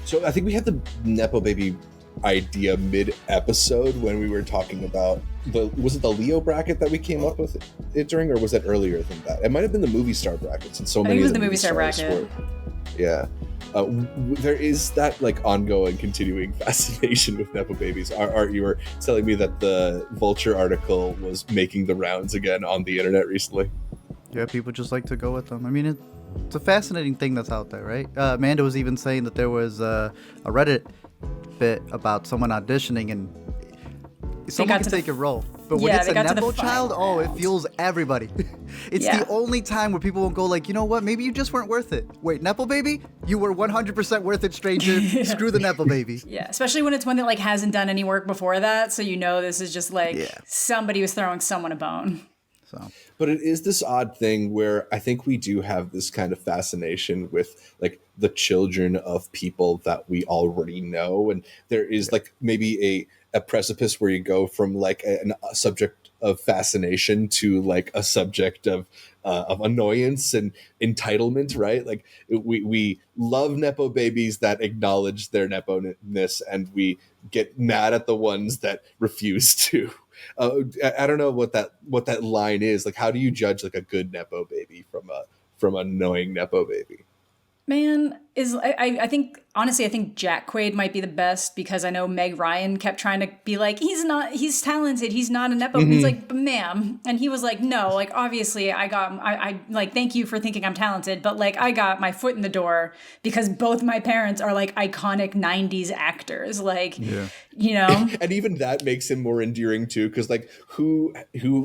So I think we had the Nepo Baby idea mid-episode when we were talking about was it the Leo bracket that we came up with it during, or was that earlier than that? It might have been the movie star bracket, since so many it was of the movie star bracket. Yeah. There is that like ongoing, continuing fascination with Nepo babies. Art, you were telling me that the Vulture article was making the rounds again on the internet recently. Yeah, people just like to go with them. I mean, it's a fascinating thing that's out there, right? Amanda was even saying that there was a Reddit bit about someone auditioning and someone can take a role. But when it's a Nepo child, it fuels everybody. It's the only time where people won't go like, you know what, maybe you just weren't worth it. Wait, Nepo baby? You were 100% worth it, stranger. Screw the Nepo baby. Yeah, especially when it's one that like hasn't done any work before that. So you know this is just like somebody was throwing someone a bone. But it is this odd thing where I think we do have this kind of fascination with like the children of people that we already know. And there is like maybe a precipice where you go from like a subject of fascination to like a subject of annoyance and entitlement, right? Like we love Nepo babies that acknowledge their Nepo-ness, and we get mad at the ones that refuse to. I don't know what that line is. Like, how do you judge like a good Nepo baby from an annoying Nepo baby? Man, I think honestly, I think Jack Quaid might be the best, because I know Meg Ryan kept trying to be like, he's talented, he's not a Nepo. Mm-hmm. He's like, ma'am. And he was like, no, like, obviously I like, thank you for thinking I'm talented, but like, I got my foot in the door because both my parents are like iconic 90s actors. Like, you know? And even that makes him more endearing too, because like, who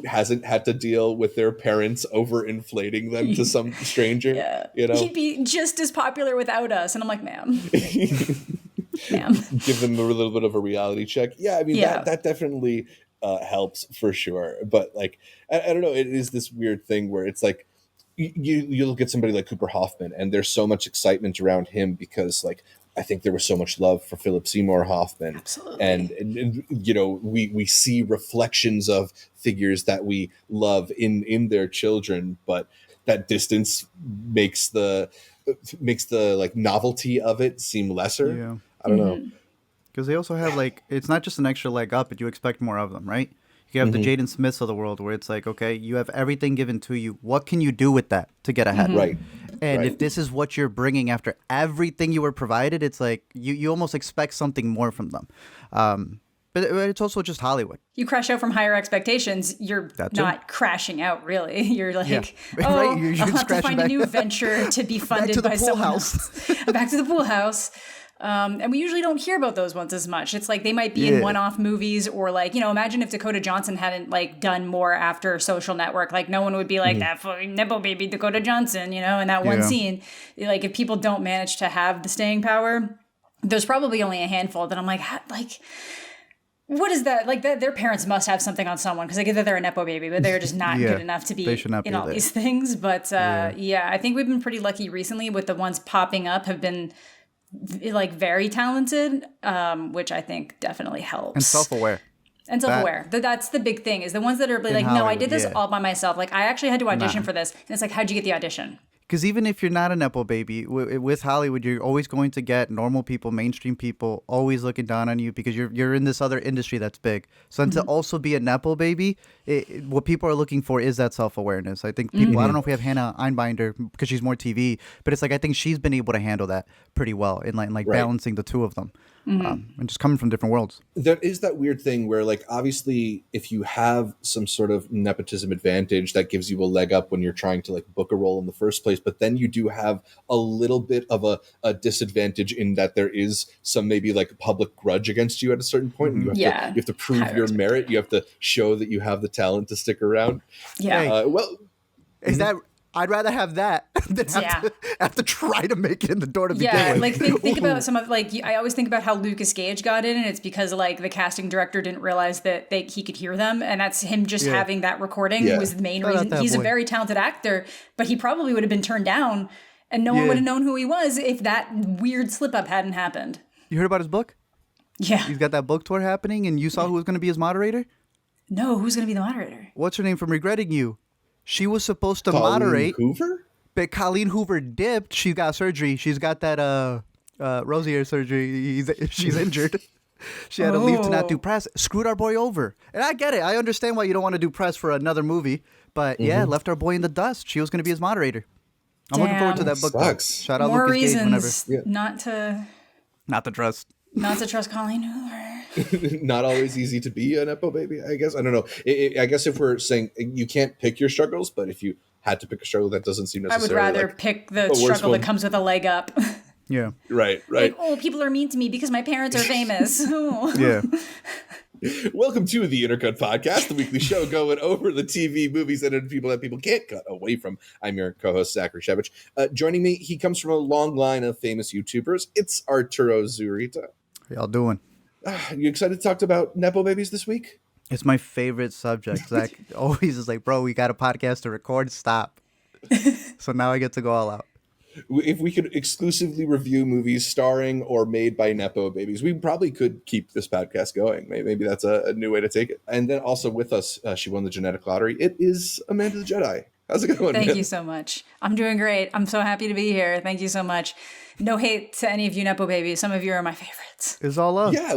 hasn't had to deal with their parents overinflating them to some stranger? You know? He'd be just as popular without us. And I'm like, ma'am. Ma'am. Give them a little bit of a reality check. Yeah, I mean, that definitely helps for sure. But like, I don't know, it is this weird thing where it's like, you look at somebody like Cooper Hoffman, and there's so much excitement around him because like, I think there was so much love for Philip Seymour Hoffman. Absolutely. And you know, we see reflections of figures that we love in their children, but that distance makes the like novelty of it seem lesser. Yeah. I don't know. Because they also have like, it's not just an extra leg up, but you expect more of them, right? You have the Jaden Smiths of the world where it's like, okay, you have everything given to you. What can you do with that to get ahead? Right. And if this is what you're bringing after everything you were provided, it's like you almost expect something more from them. But it's also just Hollywood. You crash out from higher expectations, you're not crashing out, really. You're like, I'll have to find a new venture to be funded by someone else. Back to the pool house. And we usually don't hear about those ones as much. It's like they might be in one-off movies, or like, you know, imagine if Dakota Johnson hadn't like done more after Social Network. Like no one would be like, that fucking Nepo baby Dakota Johnson, you know, in that one scene. Like if people don't manage to have the staying power, there's probably only a handful that I'm like, what is that? Like their parents must have something on someone, because I get that they're a Nepo baby, but they're just not good enough to be in all these things. But I think we've been pretty lucky recently with the ones popping up have been like very talented, which I think definitely helps. And self-aware. That's the big thing, is the ones that are like, no, I did this all by myself. Like I actually had to audition for this. And it's like, how'd you get the audition? Because even if you're not a Nepo baby, with Hollywood, you're always going to get normal people, mainstream people, always looking down on you because you're in this other industry that's big. So to also be a Nepo baby, what people are looking for is that self-awareness. I think people, I don't know if we have Hannah Einbinder because she's more TV, but it's like I think she's been able to handle that pretty well in like balancing the two of them. And just coming from different worlds. There is that weird thing where, like, obviously, if you have some sort of nepotism advantage, that gives you a leg up when you're trying to, like, book a role in the first place. But then you do have a little bit of a disadvantage in that there is some maybe, like, public grudge against you at a certain point. And you have to prove your merit. You have to show that you have the talent to stick around. Yeah. Is that... I'd rather have that than have to try to make it in the door to begin with. Yeah, like think about some of, like, I always think about how Lucas Gage got in, and it's because like the casting director didn't realize that he could hear them, and that's him just having that recording was the main reason. He's a very talented actor, but he probably would have been turned down, and no one would have known who he was if that weird slip up hadn't happened. You heard about his book? Yeah. He's got that book tour happening, and you saw who was going to be his moderator? No, who's going to be the moderator? What's her name from Regretting You? She was supposed to Colleen moderate. Hoover? But Colleen Hoover dipped. She got surgery. She's got that Rosier surgery. She's injured. She had to leave to not do press. Screwed our boy over. And I get it. I understand why you don't want to do press for another movie. But yeah, left our boy in the dust. She was going to be his moderator. I'm looking forward to that book. Shout out More Lucas Gage whenever. not to trust. Not to trust Colleen Hoover. Not always easy to be a Nepo baby, I guess. I don't know. I guess if we're saying you can't pick your struggles, but if you had to pick a struggle, that doesn't seem necessarily. I would rather pick the struggle that comes with a leg up. Yeah. Right. Like, people are mean to me because my parents are famous. Yeah. Welcome to the Intercut Podcast, the weekly show going over the TV, movies, and people that people can't cut away from. I'm your co-host, Zachary Shevich. Joining me, he comes from a long line of famous YouTubers. It's Arturo Zurita. How y'all doing? You excited to talk about Nepo babies this week? It's my favorite subject. Zach always is like, bro, we got a podcast to record. Stop. So now I get to go all out. If we could exclusively review movies starring or made by Nepo babies, we probably could keep this podcast going. Maybe that's a new way to take it. And then also with us, she won the genetic lottery. It is Amanda the Jedi. How's it going? Thank you so much. I'm doing great. I'm so happy to be here. Thank you so much. No hate to any of you Nepo babies. Some of you are my favorites. It's all love. Yeah.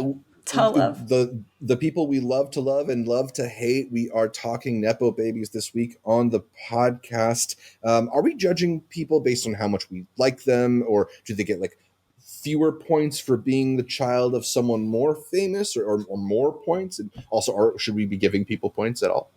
The people we love to love and love to hate. We are talking Nepo babies this week on the podcast. Are we judging people based on how much we like them, or do they get like fewer points for being the child of someone more famous, or more points? And also, should we be giving people points at all?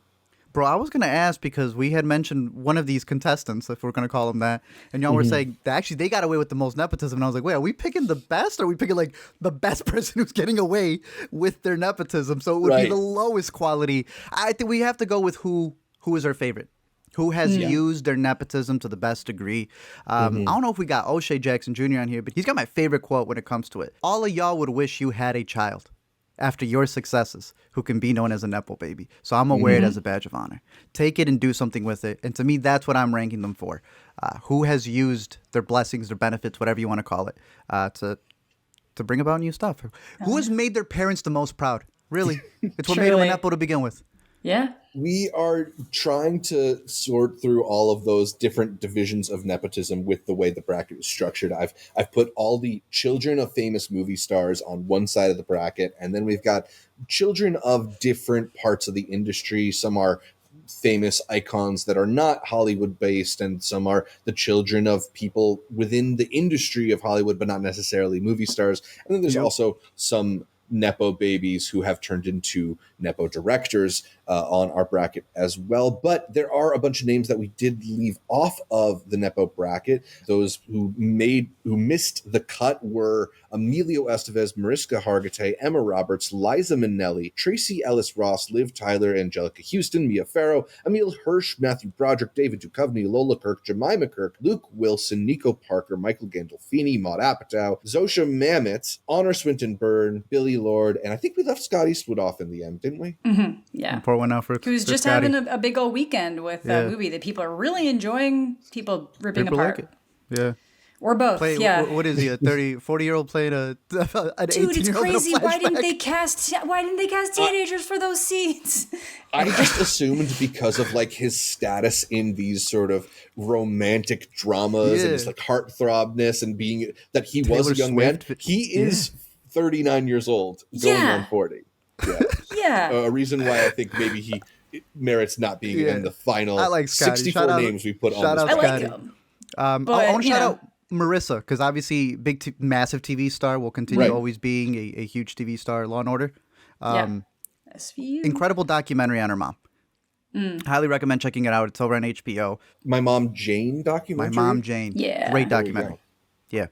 Bro, I was going to ask because we had mentioned one of these contestants, if we're going to call them that, and y'all were saying that actually they got away with the most nepotism. And I was like, wait, are we picking the best, or are we picking like the best person who's getting away with their nepotism? So it would be the lowest quality. I think we have to go with who is our favorite, who has used their nepotism to the best degree. I don't know if we got O'Shea Jackson Jr. on here, but he's got my favorite quote when it comes to it. All of y'all would wish you had a child after your successes who can be known as a Nepo baby. So I'm going to wear it as a badge of honor. Take it and do something with it. And to me, that's what I'm ranking them for. Who has used their blessings, their benefits, whatever you want to call it, to bring about new stuff. Who has made their parents the most proud? Really. It's what made them a Nepo to begin with. Yeah. We are trying to sort through all of those different divisions of nepotism with the way the bracket is structured. I've put all the children of famous movie stars on one side of the bracket, and then we've got children of different parts of the industry. Some are famous icons that are not Hollywood based, and some are the children of people within the industry of Hollywood, but not necessarily movie stars. And then there's also some Nepo babies who have turned into Nepo directors on our bracket as well. But there are a bunch of names that we did leave off of the Nepo bracket. Those who missed the cut were Emilio Estevez, Mariska Hargitay, Emma Roberts, Liza Minnelli, Tracy Ellis Ross, Liv Tyler, Angelica Houston, Mia Farrow, Emil Hirsch, Matthew Broderick, David Duchovny, Lola Kirk, Jemima Kirk, Luke Wilson, Nico Parker, Michael Gandolfini, Maud Apatow, Zosha Mamet, Honor Swinton Byrne, Billy Lord, and I think we left Scott Eastwood off in the end, didn't we? Mm-hmm. Yeah. Pour one out for Who's just Scotty. having a big old weekend with a movie that people are really enjoying, people ripping apart. Like it. Yeah. Or both, What is he, a 40-year-old playing an 18-year-old? Dude, it's crazy. Why didn't they cast teenagers for those seats? I just assumed because of like his status in these sort of romantic dramas and his like heartthrobness and being that he was a young man. He is 39 years old, going on 40. Yeah. Yeah. A reason why I think maybe he merits not being in the final 64 names we put on this. I like him. I want to shout out Marissa, because obviously massive TV star, will continue always being a huge TV star. Law and Order. Incredible documentary on her mom. Highly recommend checking it out. It's over on HBO. My Mom Jane documentary. My Mom Jane. Yeah. Great documentary. Yeah.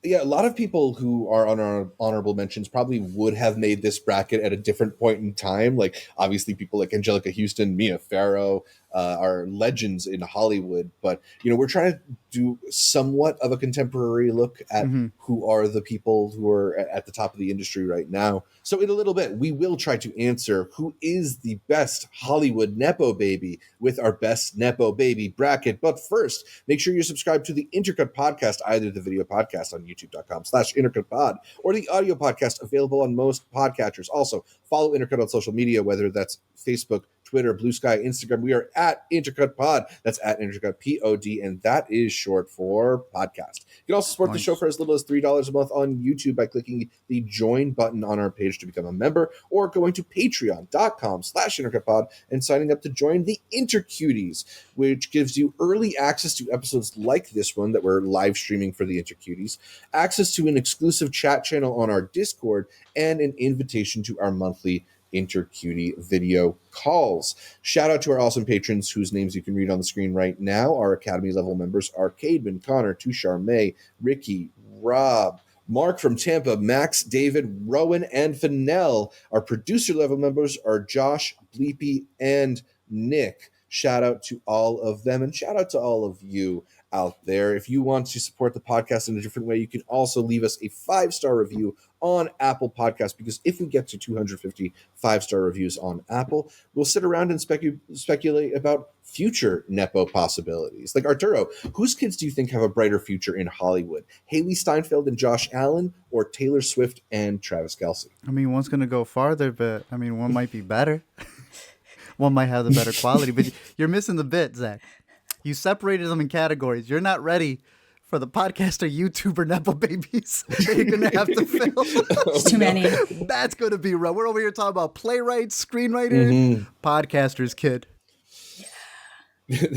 Yeah, a lot of people who are on our honorable mentions probably would have made this bracket at a different point in time. Like, obviously, people like Angelica Houston, Mia Farrow are legends in Hollywood. But, we're trying to do somewhat of a contemporary look at who are the people who are at the top of the industry right now. So in a little bit, we will try to answer who is the best Hollywood Nepo baby with our best Nepo baby bracket. But first, make sure you're subscribed to the Intercut podcast, either the video podcast on youtube.com/intercutpod or the audio podcast available on most podcatchers. Also, follow Intercut on social media, whether that's Facebook, Twitter, Blue Sky, Instagram. We are at Intercut Pod. That's at Intercut Pod, and that is short for podcast. You can also support the show for as little as $3 a month on YouTube by clicking the join button on our page to become a member, or going to patreon.com/intercutpod and signing up to join the Intercuties, which gives you early access to episodes like this one that we're live streaming for the Intercuties, access to an exclusive chat channel on our Discord, and an invitation to our monthly Intercutie video calls. Shout out to our awesome patrons whose names you can read on the screen right now. Our Academy level members are Cademan, Connor, Tushar, May, Ricky, Rob, Mark from Tampa, Max, David, Rowan, and Fennell. Our producer level members are Josh, Bleepy, and Nick. Shout out to all of them, and shout out to all of you out there. If you want to support the podcast in a different way, you can also leave us a 5-star review on Apple Podcasts, because if we get to 250 5-star reviews on Apple, we'll sit around and speculate about future Nepo possibilities. Like, Arturo, whose kids do you think have a brighter future in Hollywood? Haley Steinfeld and Josh Allen, or Taylor Swift and Travis Kelce? I mean, one's going to go farther, but I mean, one might be better. One might have the better quality, but you're missing the bit, Zach. You separated them in categories. You're not ready for the podcaster, YouTuber, Nepo babies that you're going to have to fill. There's too many. That's going to be rough. We're over here talking about playwrights, screenwriters, podcasters, kid.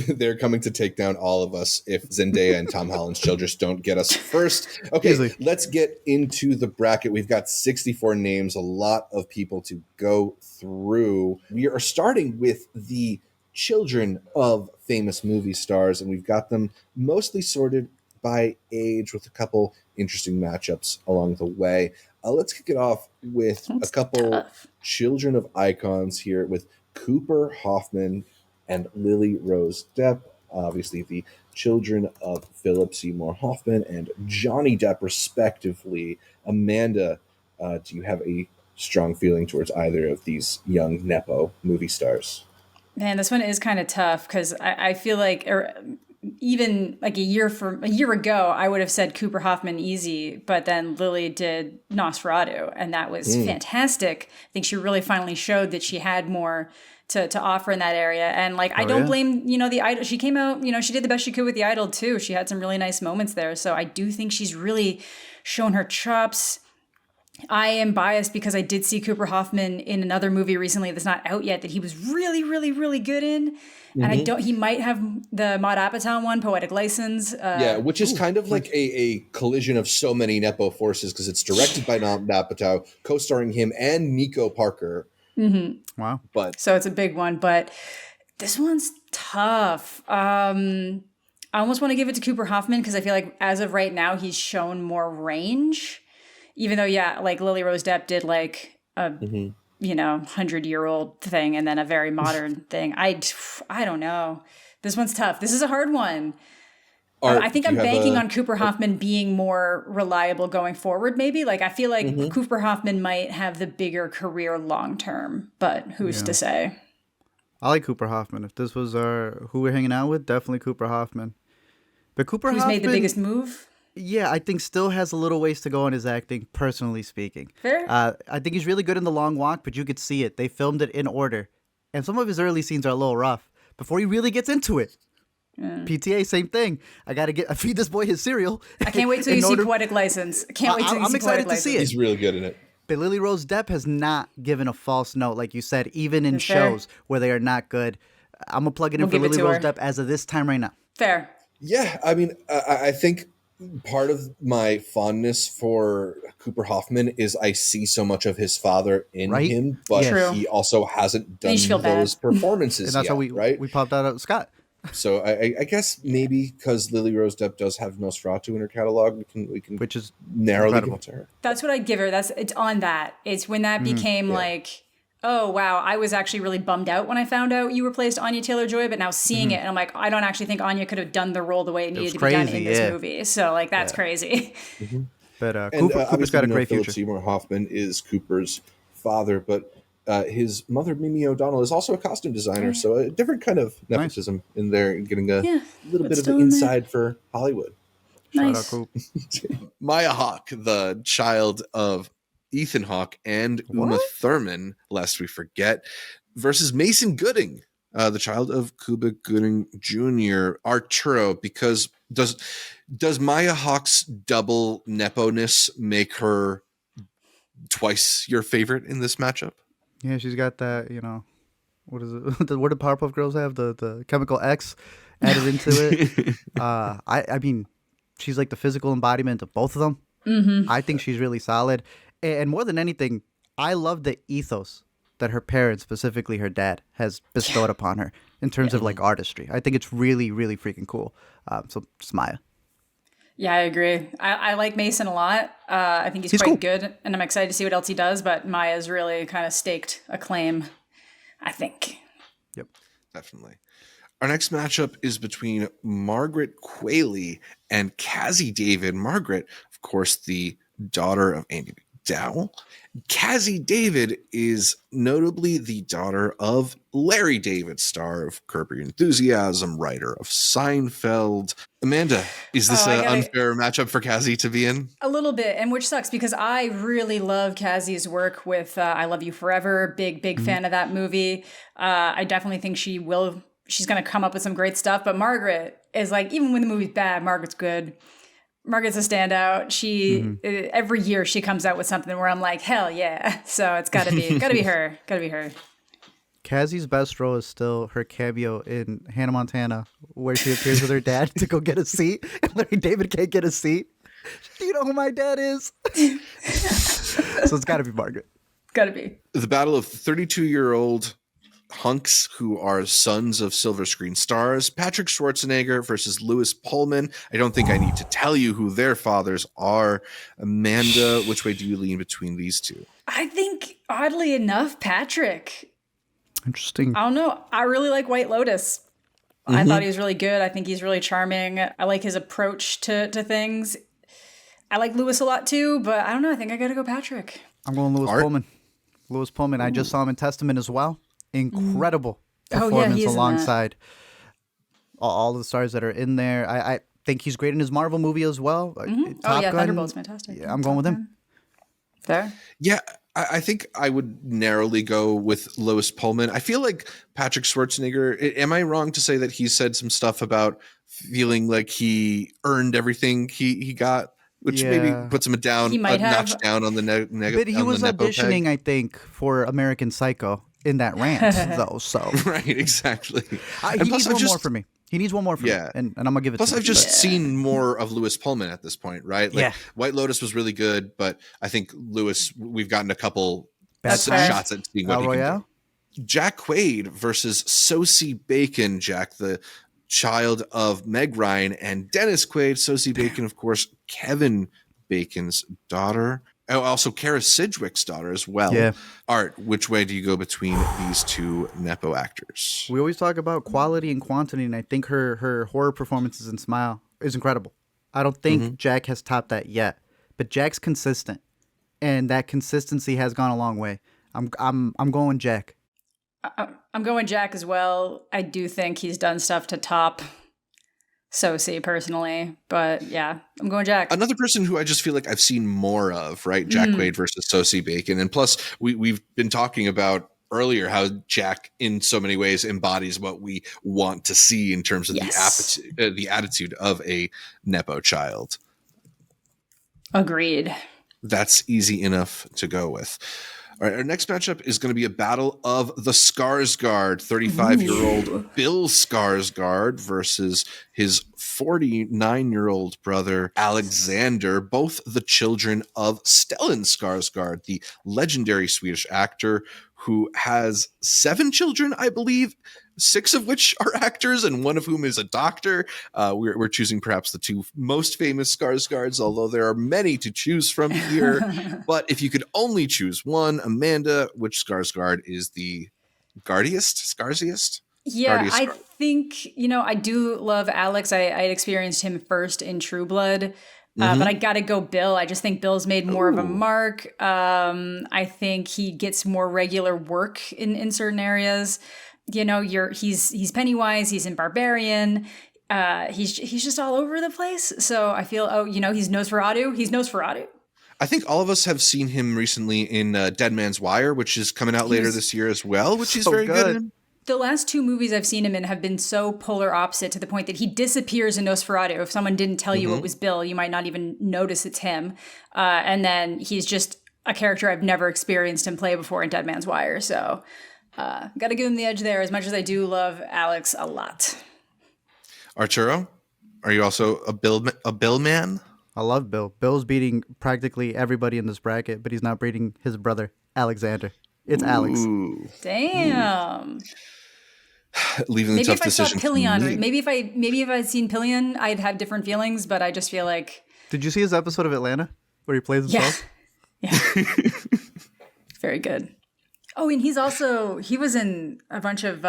They're coming to take down all of us if Zendaya and Tom Holland's Childress don't get us first. Okay, Easily. Let's get into the bracket. We've got 64 names, a lot of people to go through. We are starting with the children of famous movie stars, and we've got them mostly sorted by age with a couple interesting matchups along the way. Let's kick it off with a couple children of icons here with Cooper Hoffman and Lily Rose Depp, obviously the children of Philip Seymour Hoffman and Johnny Depp, respectively. Amanda, do you have a strong feeling towards either of these young Nepo movie stars? Man, this one is kind of tough because I feel like even like a year ago, I would have said Cooper Hoffman easy, but then Lily did Nosferatu, and that was fantastic. I think she really finally showed that she had more to offer in that area. And like, I don't blame, the Idol. She came out, she did the best she could with the Idol too. She had some really nice moments there. So I do think she's really shown her chops. I am biased because I did see Cooper Hoffman in another movie recently that's not out yet that he was really, really, really good in. And he might have the Maud Apatow one, Poetic License. Which is kind of like a collision of so many Nepo forces, because it's directed by Maud Apatow, co-starring him and Nico Parker. Mm-hmm. Wow. So it's a big one, but this one's tough. I almost want to give it to Cooper Hoffman because I feel like as of right now, he's shown more range. Even though, like Lily Rose Depp did like a, 100-year-old thing and then a very modern thing. I don't know. This one's tough. This is a hard one. I think I'm banking on Cooper Hoffman being more reliable going forward, maybe. Like, I feel like Cooper Hoffman might have the bigger career long term, but who's to say? I like Cooper Hoffman. If this was who we're hanging out with, definitely Cooper Hoffman. But Cooper Hoffman, who's made the biggest move? Yeah, I think still has a little ways to go in his acting, personally speaking. Fair. I think he's really good in The Long Walk, but you could see it. They filmed it in order. And some of his early scenes are a little rough before he really gets into it. PTA, same thing. I feed this boy his cereal. I can't wait till you see Poetic License. I'm excited to see it. He's really good in it. But Lily Rose Depp has not given a false note, like you said, even in shows where they are not good. I'm going to plug it in for Lily Rose Depp as of this time right now. Fair. Yeah, I mean, I think part of my fondness for Cooper Hoffman is I see so much of his father in him, but he also hasn't done those performances and that's how we popped that out, Scott. So I guess maybe because Lily Rose Depp does have Nosferatu in her catalog, we can which is narrowly give it to her. That's what I'd give her. It's on that. It's when that became like, oh wow, I was actually really bummed out when I found out you replaced Anya Taylor-Joy, but now seeing it, and I'm like, I don't actually think Anya could have done the role the way it needed to be done in this movie. So like, that's crazy. But Cooper's got a great future. Philip Seymour Hoffman is Cooper's father, but his mother, Mimi O'Donnell, is also a costume designer, so a different kind of nepotism in there, getting a little bit of an inside for Hollywood. Nice. Shout out, Coop. Maya Hawke, the child of Ethan Hawke and Uma Thurman, lest we forget. versus Mason Gooding, the child of Cuba Gooding Jr., Arturo, because does Maya Hawke's double nepo-ness make her twice your favorite in this matchup? Yeah, she's got that, what is it? What do Powerpuff Girls have? The chemical X added into it. I mean, she's like the physical embodiment of both of them. Mm-hmm. I think she's really solid. And more than anything, I love the ethos that her parents, specifically her dad, has bestowed upon her in terms of like artistry. I think it's really, really freaking cool. So it's Maya. Yeah, I agree. I like Mason a lot. I think he's quite cool. Good, and I'm excited to see what else he does, but Maya's really kind of staked a claim, I think. Yep. Definitely. Our next matchup is between Margaret Qualley and Cazzie David. Margaret, of course, the daughter of Andy McDowell. Cazzie David is notably the daughter of Larry David, star of Curb Your Enthusiasm, writer of Seinfeld. Amanda, is this an unfair matchup for Cazzie to be in? A little bit, and which sucks because I really love Cazzie's work with I Love You Forever. Big fan of that movie. I definitely think she's going to come up with some great stuff, but Margaret is like, even when the movie's bad, Margaret's good. Margaret's a standout. She every year she comes out with something where I'm like, hell yeah. So it's gotta be her. Gotta be her. Cazzie's best role is still her cameo in Hannah Montana, where she appears with her dad to go get a seat, and Larry David can't get a seat. Do you know who my dad is? So it's gotta be Margaret. Gotta be. The battle of 32-year-old hunks who are sons of silver screen stars. Patrick Schwarzenegger versus Lewis Pullman. I don't think I need to tell you who their fathers are. Amanda, which way do you lean between these two? I think, oddly enough, Patrick. Interesting. I don't know. I really like White Lotus. I thought he was really good. I think he's really charming. I like his approach to things. I like Lewis a lot too, but I don't know. I think I gotta go Patrick. I'm going Lewis Pullman. Lewis Pullman. I just saw him in Testament as well. Incredible performance alongside all the stars that are in there. I think he's great in his Marvel movie as well. Top Gun. Thunderbolt's fantastic. Yeah, I'm going with him. Fair. Yeah, I think I would narrowly go with Lewis Pullman. I feel like Patrick Schwarzenegger, am I wrong to say that he said some stuff about feeling like he earned everything he got? Which maybe puts him down, he might have. notch down on the negative. But he was auditioning, I think, for American Psycho in that rant, though. So right, exactly. He needs one more for me. He needs one more for me, and I'm gonna give it. Plus, to him. I've just seen more of Lewis Pullman at this point, right? Like White Lotus was really good, but I think Lewis, we've gotten a couple shots at seeing what he can do. Jack Quaid versus Sosie Bacon. Jack, the child of Meg Ryan and Dennis Quaid. Sosie Bacon, of course, Kevin Bacon's daughter. Oh, also Kara Sidgwick's daughter as well. Yeah. Art, which way do you go between these two Nepo actors? We always talk about quality and quantity, and I think her horror performances in Smile is incredible. I don't think Jack has topped that yet, but Jack's consistent, and that consistency has gone a long way. I'm going Jack. I'm going Jack as well. I do think he's done stuff to top Sosie personally, but yeah, I'm going Jack. Another person who I just feel like I've seen more of, right? Jack Quaid versus Sosie Bacon. And plus we've been talking about earlier how Jack in so many ways embodies what we want to see in terms of the attitude of a Nepo child. Agreed. That's easy enough to go with. All right, our next matchup is going to be a battle of the Skarsgard, 35-year-old Bill Skarsgard versus his 49-year-old brother, Alexander, both the children of Stellan Skarsgard, the legendary Swedish actor who has 7 children, I believe, 6 of which are actors and one of whom is a doctor. We're choosing perhaps the 2 most famous Skarsgards, although there are many to choose from here. But if you could only choose one, Amanda, which Skarsgard is the Scarsiest? Yeah, I think, I do love Alex. I experienced him first in True Blood. But I got to go Bill. I just think Bill's made more of a mark. I think he gets more regular work in certain areas. He's Pennywise. He's in Barbarian. He's just all over the place. So I feel, he's Nosferatu. He's Nosferatu. I think all of us have seen him recently in Dead Man's Wire, which is coming out later this year as well, which he's very good in. The last 2 movies I've seen him in have been so polar opposite to the point that he disappears in Nosferatu. If someone didn't tell you it was Bill, you might not even notice it's him. And then he's just a character I've never experienced him play before in Dead Man's Wire. So got to give him the edge there, as much as I do love Alex a lot. Arturo, are you also a Bill man? I love Bill. Bill's beating practically everybody in this bracket, but he's not beating his brother, Alexander. It's Alex. Damn. Leaving the tough decision. Maybe if I'd seen Pillion, I'd have different feelings, but I just feel like... Did you see his episode of Atlanta where he plays himself? Yeah. Very good. Oh, and he was in a bunch of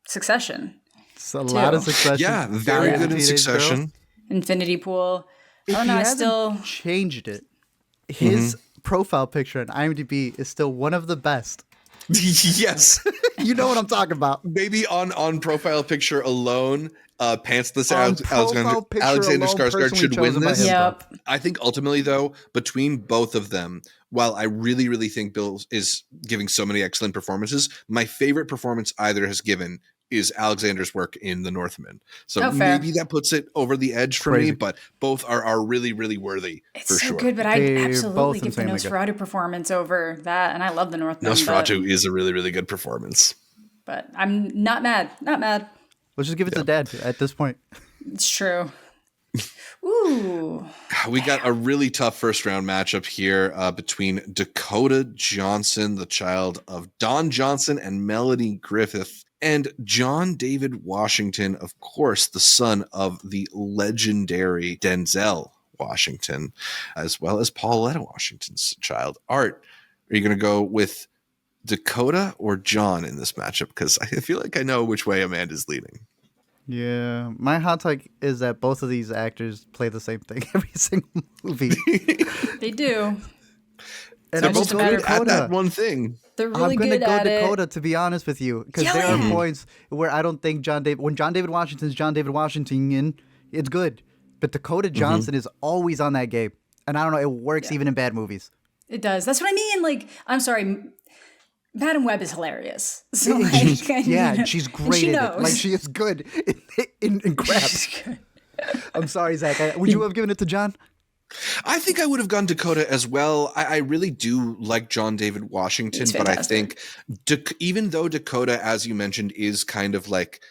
Succession. It's a lot of Succession. Yeah, very good in Succession. Girls. Infinity Pool. If he changed it, his profile picture on IMDb is still one of the best. Yes. You know what I'm talking about. Maybe on profile picture alone, pantsless Alexander Skarsgård should win this. Yep. I think ultimately, though, between both of them, while I really, really think Bill is giving so many excellent performances, my favorite performance either has given is Alexander's work in The Northman. So maybe that puts it over the edge for me, but both are really, really worthy. It's for so sure. good, but I'd absolutely give the Nosferatu performance over that, and I love The Northman. Nosferatu is a really, really good performance. But I'm not mad. Not mad. Let's just give it to Dad at this point. It's true. Ooh. We got a really tough first round matchup here between Dakota Johnson, the child of Don Johnson and Melody Griffith, and John David Washington, of course, the son of the legendary Denzel Washington, as well as Pauletta Washington's child. Art, are you going to go with Dakota or John in this matchup? Because I feel like I know which way Amanda's leaning. Yeah, my hot take is that both of these actors play the same thing every single movie. They do. And they're both good at that one thing. They're really good at it. I'm going to go Dakota, to be honest with you, because there are points where I don't think when John David Washington's John David Washington, it's good. But Dakota Johnson is always on that game. And I don't know, it works even in bad movies. It does. That's what I mean. Like, I'm sorry, Madam Web is hilarious. So she's great at it. Like, she is good in crap. I'm sorry, Zach. Would you have given it to John? I think I would have gone Dakota as well. I really do like John David Washington, but I think even though Dakota, as you mentioned, is kind of like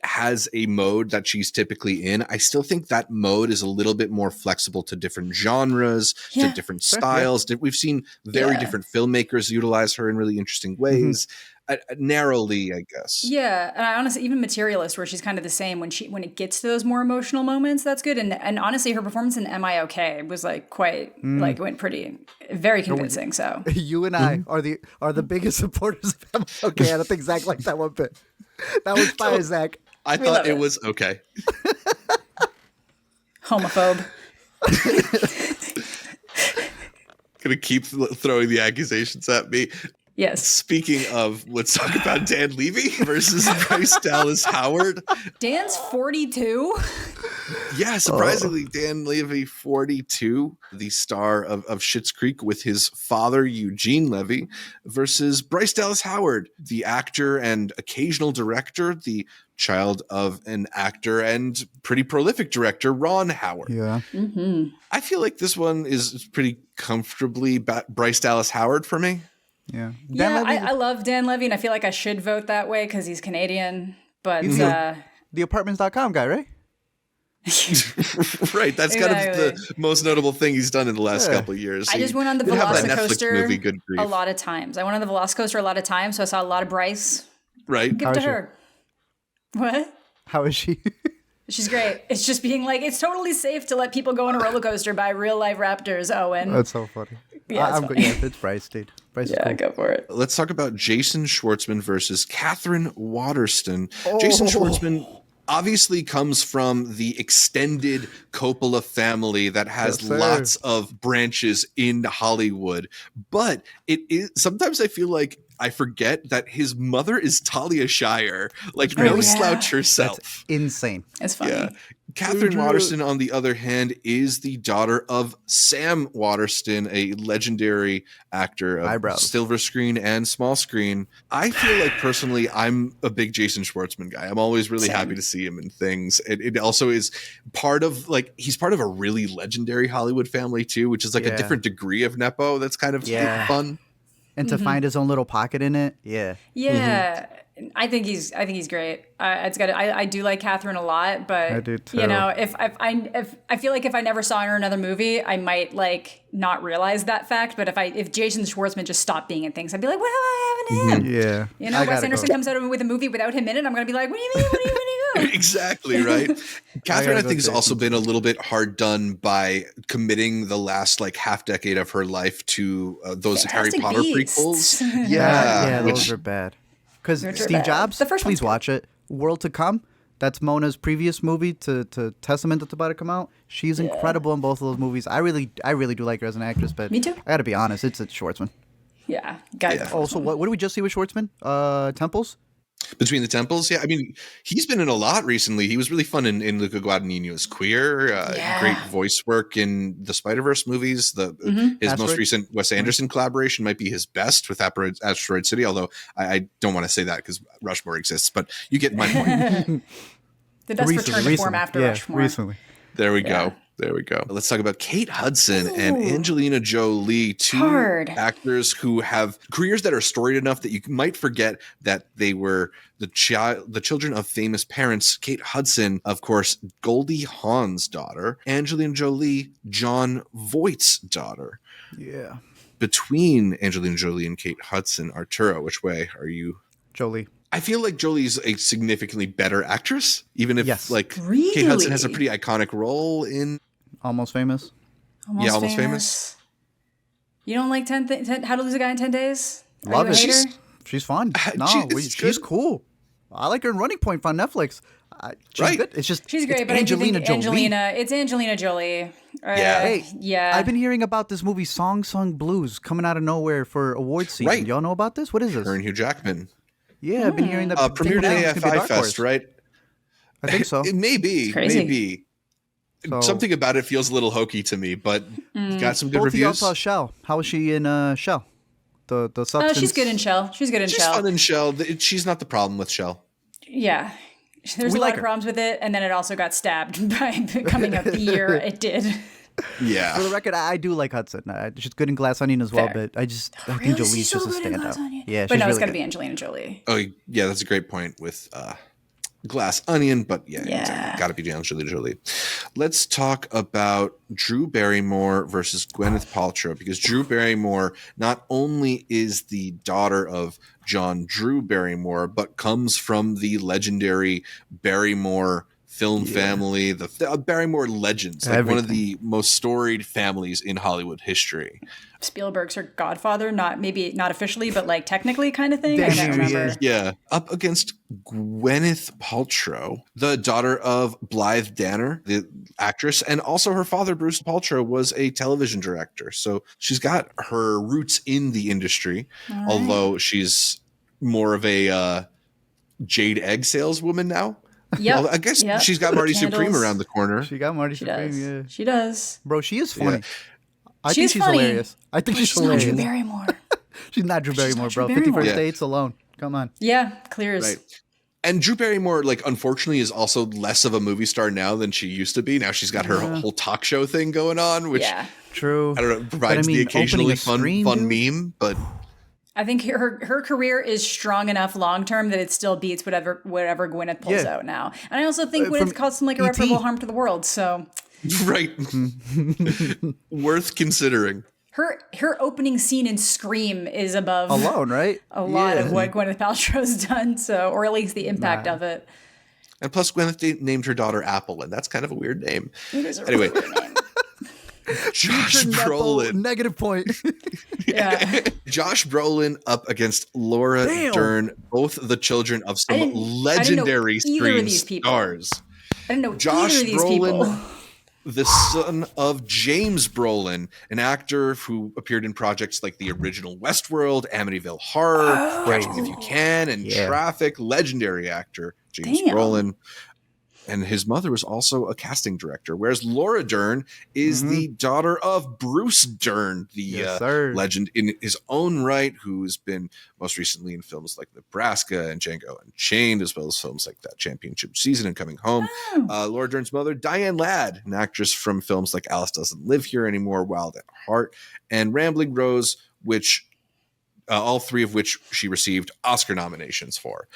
has a mode that she's typically in, I still think that mode is a little bit more flexible to different genres, to different styles. Yeah. We've seen very different filmmakers utilize her in really interesting ways. Narrowly, I guess. Yeah, and I honestly, even Materialist, where she's kind of the same, when it gets to those more emotional moments, that's good. And honestly, her performance in Am I Okay was like quite went very convincing. So you and I are the biggest supporters of Am I Okay. I don't think Zach liked that one bit. That was fire, Zach. I thought it was okay. Homophobe. Gonna keep throwing the accusations at me. Yes. Speaking of, let's talk about Dan Levy versus Bryce Dallas Howard. Dan's 42. Yeah, surprisingly, Dan Levy, 42, the star of Schitt's Creek with his father, Eugene Levy, versus Bryce Dallas Howard, the actor and occasional director, the child of an actor and pretty prolific director, Ron Howard. Yeah. Mm-hmm. I feel like this one is pretty comfortably Bryce Dallas Howard for me. Yeah. I love Dan Levy, and I feel like I should vote that way because he's Canadian. But he's the apartments.com guy, right? Right. That's kind of the most notable thing he's done in the last couple of years. I just went on the Velocicoaster a lot of times. I went on the Velocicoaster a lot of times, so I saw a lot of Bryce. Right. Give to her. What? How is she? She's great. It's just being like, it's totally safe to let people go on a roller coaster by real life raptors, Owen. That's so funny. Yeah, it's Bryce, dude. Bryce is cool. Go for it. Let's talk about Jason Schwartzman versus Katherine Waterston. Jason Schwartzman obviously comes from the extended Coppola family that has lots of branches in Hollywood. But it is sometimes I feel like I forget that his mother is Talia Shire, like no slouch herself. That's insane. It's funny. Yeah. Katherine Waterston, on the other hand, is the daughter of Sam Waterston, a legendary actor of silver screen and small screen. I feel like personally, I'm a big Jason Schwartzman guy. I'm always really happy to see him in things. It also is part of he's part of a really legendary Hollywood family too, which is like a different degree of Nepo. That's kind of fun. And to find his own little pocket in it. Yeah. Yeah. I think he's great. I do like Katherine a lot, but I do too. if I feel like if I never saw her in another movie, I might not realize that fact. But if Jason Schwartzman just stopped being in things, I'd be like, what happened to him? Yeah. Wes Anderson comes out with a movie without him in it, I'm gonna be like, what do you mean? Where do you go? Exactly right. Katherine, I think, has also been a little bit hard done by committing the last half decade of her life to those Fantastic Harry Potter Beasts. prequels. Those are bad. Because Steve Jobs, please watch it. World to Come. That's Mona's previous movie to Testament that's about to come out. She's incredible in both of those movies. I really do like her as an actress, but me too. I got to be honest, it's Schwartzman. Yeah, guys. Oh, so what did we just see with Schwartzman? Temples? Between the Temples, yeah. I mean, he's been in a lot recently. He was really fun in Luca Guadagnino's Queer. Great voice work in the Spider-Verse movies. His most recent Wes Anderson collaboration might be his best with Asteroid City, although I don't want to say that because Rushmore exists, but you get my point. The best return to form after Rushmore. Recently. There we go. There we go. Let's talk about Kate Hudson and Angelina Jolie, two actors who have careers that are storied enough that you might forget that they were the children of famous parents. Kate Hudson, of course, Goldie Hawn's daughter. Angelina Jolie, Jon Voight's daughter. Yeah. Between Angelina Jolie and Kate Hudson, Arturo, which way are you? Jolie. I feel like Jolie's a significantly better actress, even if really? Kate Hudson has a pretty iconic role in Almost Famous. Almost Famous. You don't like How to Lose a Guy in 10 Days? Love it. She's fun. No, she's cool. I like her in Running Point on Netflix. She's good. It's just she's great, but Angelina Jolie. It's Angelina Jolie. I've been hearing about this movie Song Sung Blues coming out of nowhere for awards season. Right. Y'all know about this? What is this? Her and Hugh Jackman. Yeah, I've been hearing that. Premiered at AFI Fest, right? I think so. It may be. Maybe. So, something about it feels a little hokey to me, but got some good both reviews. Both of y'all saw Shell. How was she in Shell? The substance. She's good in Shell. She's fun in Shell. She's not the problem with Shell. Yeah. There's a lot of problems with it, and then it also got stabbed by coming up the year it did. Yeah. For the record, I do like Hudson. She's good in Glass Onion as well, but I think Jolie's just a standout. Yeah, but no, it's really got to be Angelina Jolie. Oh, yeah, that's a great point with Glass Onion, but got to be Angelina Jolie. Let's talk about Drew Barrymore versus Gwyneth Paltrow, because Drew Barrymore not only is the daughter of John Drew Barrymore, but comes from the legendary Barrymore film family, the Barrymore legends, one of the most storied families in Hollywood history. Spielberg's her godfather, not officially, but technically kind of thing. I can't remember. Yeah. Up against Gwyneth Paltrow, the daughter of Blythe Danner, the actress, and also her father, Bruce Paltrow, was a television director. So she's got her roots in the industry, although she's more of a jade egg saleswoman now. Yeah, well, I guess she's got Marty Supreme around the corner. She got Marty Supreme. Yeah, she does. Bro, she is funny. Yeah. I think she's hilarious. I think she's hilarious. Not Drew Barrymore. She's not Drew Barrymore, bro. 51st Dates alone. Come on. Yeah, clears. Right. And Drew Barrymore, unfortunately, is also less of a movie star now than she used to be. Now she's got her whole talk show thing going on, which true. I don't know, provides the occasionally fun meme, but I think her career is strong enough long term that it still beats whatever Gwyneth pulls out now. And I also think Gwyneth caused some irreparable harm to the world. So right, worth considering. Her opening scene in Scream is above alone, right? A lot of what Gwyneth Paltrow's done. So, or at least the impact of it. And plus, Gwyneth named her daughter Apple, and that's kind of a weird name. Anyway. Josh Brolin. Negative point. Josh Brolin up against Laura Dern, both the children of some legendary screen stars. I didn't know Josh either of these Brolin, people. The son of James Brolin, an actor who appeared in projects like the original Westworld, Amityville Horror, Catch Me If You Can, and Traffic. Legendary actor, James Brolin. and his mother was also a casting director, whereas Laura Dern is the daughter of Bruce Dern, the legend in his own right, who's been most recently in films like Nebraska and Django Unchained, as well as films like That Championship Season and Coming Home. Laura Dern's mother, Diane Ladd, an actress from films like Alice Doesn't Live Here Anymore, Wild at Heart, and Rambling Rose, which all three of which she received Oscar nominations for.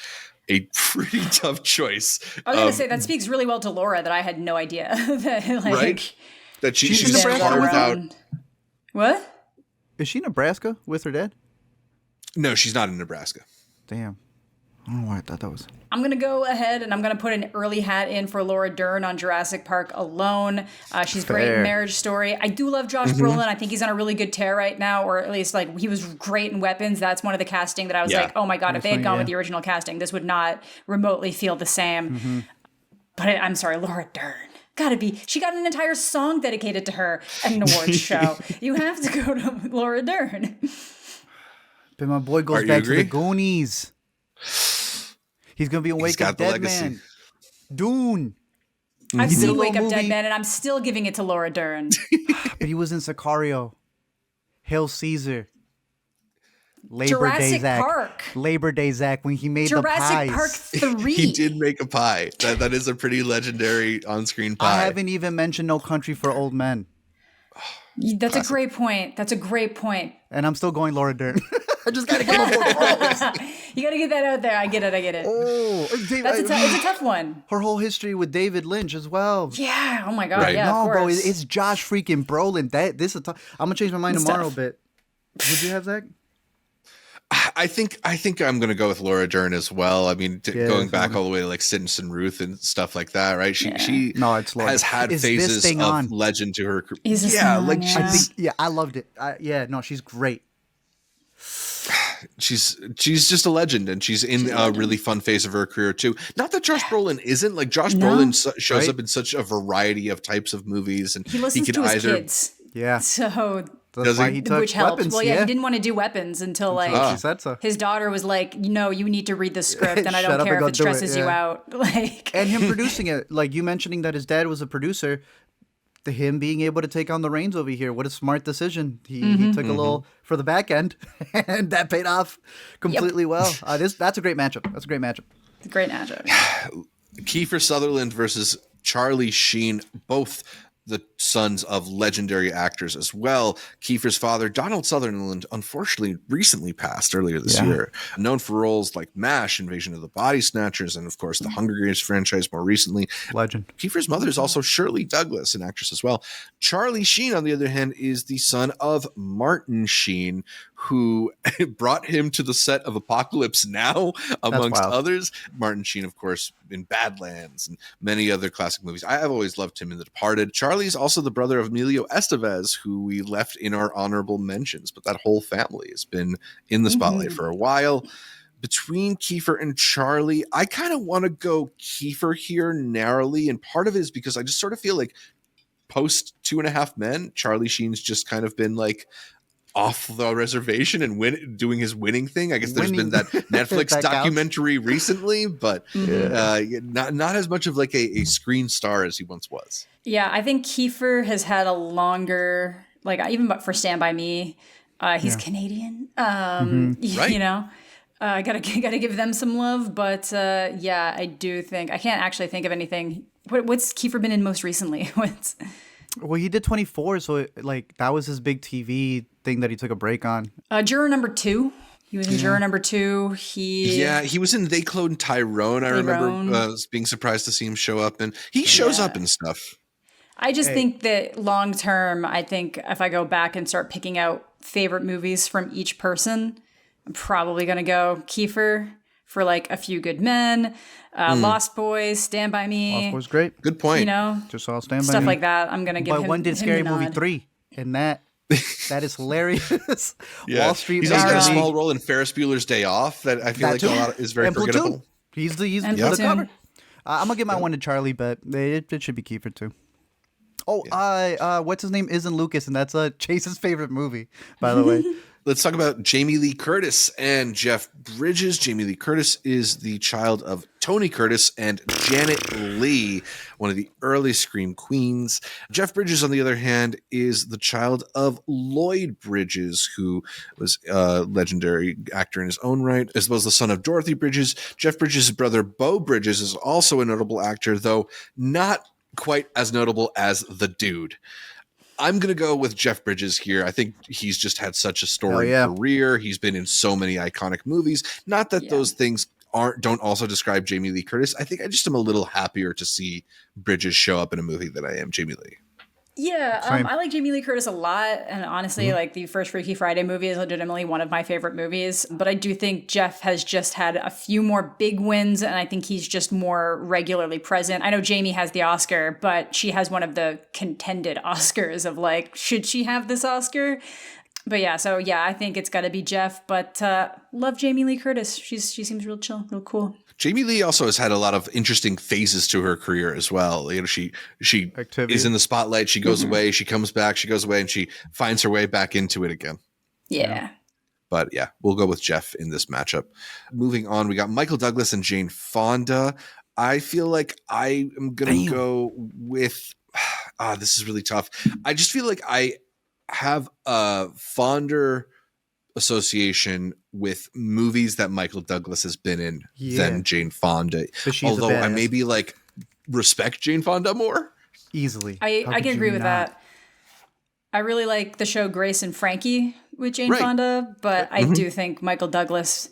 A pretty tough choice. I was going to say, that speaks really well to Laura that I had no idea. That, right? That she's carved out. What? Is she in Nebraska with her dad? No, she's not in Nebraska. Damn. I don't know why I thought that was. I'm going to go ahead and I'm going to put an early hat in for Laura Dern on Jurassic Park alone. She's great in Marriage Story. I do love Josh Brolin. I think he's on a really good tear right now, or at least like he was great in Weapons. That's one of the casting that I was like, oh my God, if they had gone with the original casting, this would not remotely feel the same. But I'm sorry, Laura Dern. Gotta be. She got an entire song dedicated to her at an awards show. You have to go to Laura Dern. But my boy goes back to the Goonies. He's going to be a Wake Up Dead Man. Dune. I've seen Wake Up Dead Man, and I'm still giving it to Laura Dern. But he was in Sicario. Hail Caesar. Jurassic Park. Labor Day, Zach, when he made the pies. Jurassic Park 3. He did make a pie. That is a pretty legendary on-screen pie. I haven't even mentioned No Country for Old Men. That's a great point. That's a great point. And I'm still going Laura Dern. I just got to get on board. You got to get that out there. I get it. Oh, it's a tough one. Her whole history with David Lynch as well. Yeah. Oh my God. Right. Yeah. No, of course. bro, it's Josh freaking Brolin. This is tough. I'm gonna change my mind tomorrow a bit. Would you have Zach? I think I'm going to go with Laura Dern as well. I mean, going back all the way to like Citizen Ruth and stuff like that, right? She has had phases of legend to her. I loved it. She's great. She's just a legend, and she's in a really fun phase of her career too. Not that Josh Brolin isn't. Like Josh Brolin shows up in such a variety of types of movies, and he listens to his kids. Yeah. So that's why he took which helped. Weapons, well, he didn't want to do Weapons until like she said so. His daughter was like, "No, you need to read the script, and I don't care if it stresses you out." Like, and him producing it, like you mentioning that his dad was a producer. Him being able to take on the reins over here, what a smart decision. He took a little for the back end, and that paid off completely well. That's a great matchup. It's a great matchup. Kiefer Sutherland versus Charlie Sheen, both the sons of legendary actors as well. Kiefer's father, Donald Sutherland, unfortunately recently passed earlier this year. Known for roles like MASH, Invasion of the Body Snatchers, and of course the Hunger Games franchise more recently. Legend. Kiefer's mother is also Shirley Douglas, an actress as well. Charlie Sheen, on the other hand, is the son of Martin Sheen, who brought him to the set of Apocalypse Now, amongst others. Martin Sheen, of course, in Badlands and many other classic movies. I have always loved him in The Departed. Charlie's also the brother of Emilio Estevez, who we left in our honorable mentions, but that whole family has been in the spotlight for a while. Between Kiefer and Charlie, I kind of want to go Kiefer here narrowly, and part of it is because I just sort of feel like post 2.5 Men, Charlie Sheen's just kind of been like off the reservation and doing his winning thing. I guess there's been that Netflix that documentary recently, but not as much of like a screen star as he once was. Yeah, I think Kiefer has had a longer, like even for Stand By Me, he's Canadian. Right. You know, gotta give them some love. But I do think I can't actually think of anything. What's Kiefer been in most recently? Well, he did 24, so that was his big TV thing that he took a break on. Juror number 2. He was in Juror number 2. He was in They Cloned Tyrone. I remember being surprised to see him show up, and he shows up in stuff. I just think that long term, I think if I go back and start picking out favorite movies from each person, I'm probably going to go Kiefer for like A Few Good Men, Lost Boys, Stand By Me. Lost Boys, great. Good point. You know, just saw Stand By Me. Stuff like that. I'm going to give him. But when did Scary Movie 3? And that is hilarious. Yeah. Wall Street. He's also got a small role in Ferris Bueller's Day Off that I feel like a lot is very forgettable. He's the cover. I'm going to give my one to Charlie, but it should be Kiefer too. Oh, what's his name? Isn't Lucas, and that's Chase's favorite movie, by the way. Let's talk about Jamie Lee Curtis and Jeff Bridges. Jamie Lee Curtis is the child of Tony Curtis and Janet Leigh, one of the early Scream queens. Jeff Bridges, on the other hand, is the child of Lloyd Bridges, who was a legendary actor in his own right, as well as the son of Dorothy Bridges. Jeff Bridges' brother, Beau Bridges, is also a notable actor, though not quite as notable as the dude. I'm going to go with Jeff Bridges here. I think he's just had such a storied career. He's been in so many iconic movies. Not that those things don't also describe Jamie Lee Curtis. I think I just am a little happier to see Bridges show up in a movie than I am Jamie Lee. Yeah, I like Jamie Lee Curtis a lot, and honestly, like the first Freaky Friday movie is legitimately one of my favorite movies, but I do think Jeff has just had a few more big wins, and I think he's just more regularly present. I know Jamie has the Oscar, but she has one of the contended Oscars of like, should she have this Oscar? But yeah, so yeah, I think it's got to be Jeff, but love Jamie Lee Curtis. She seems real chill, real cool. Jamie Lee also has had a lot of interesting phases to her career as well. You know, she is in the spotlight, she goes away, she comes back, she goes away, and she finds her way back into it again. Yeah. But yeah, we'll go with Jeff in this matchup. Moving on, we got Michael Douglas and Jane Fonda. I feel like I am going to go with this is really tough. I just feel like I have a fonder association with movies that Michael Douglas has been in than Jane Fonda. Although I maybe like respect Jane Fonda more. Easily. I can agree with that. I really like the show Grace and Frankie with Jane Fonda, but I do think Michael Douglas,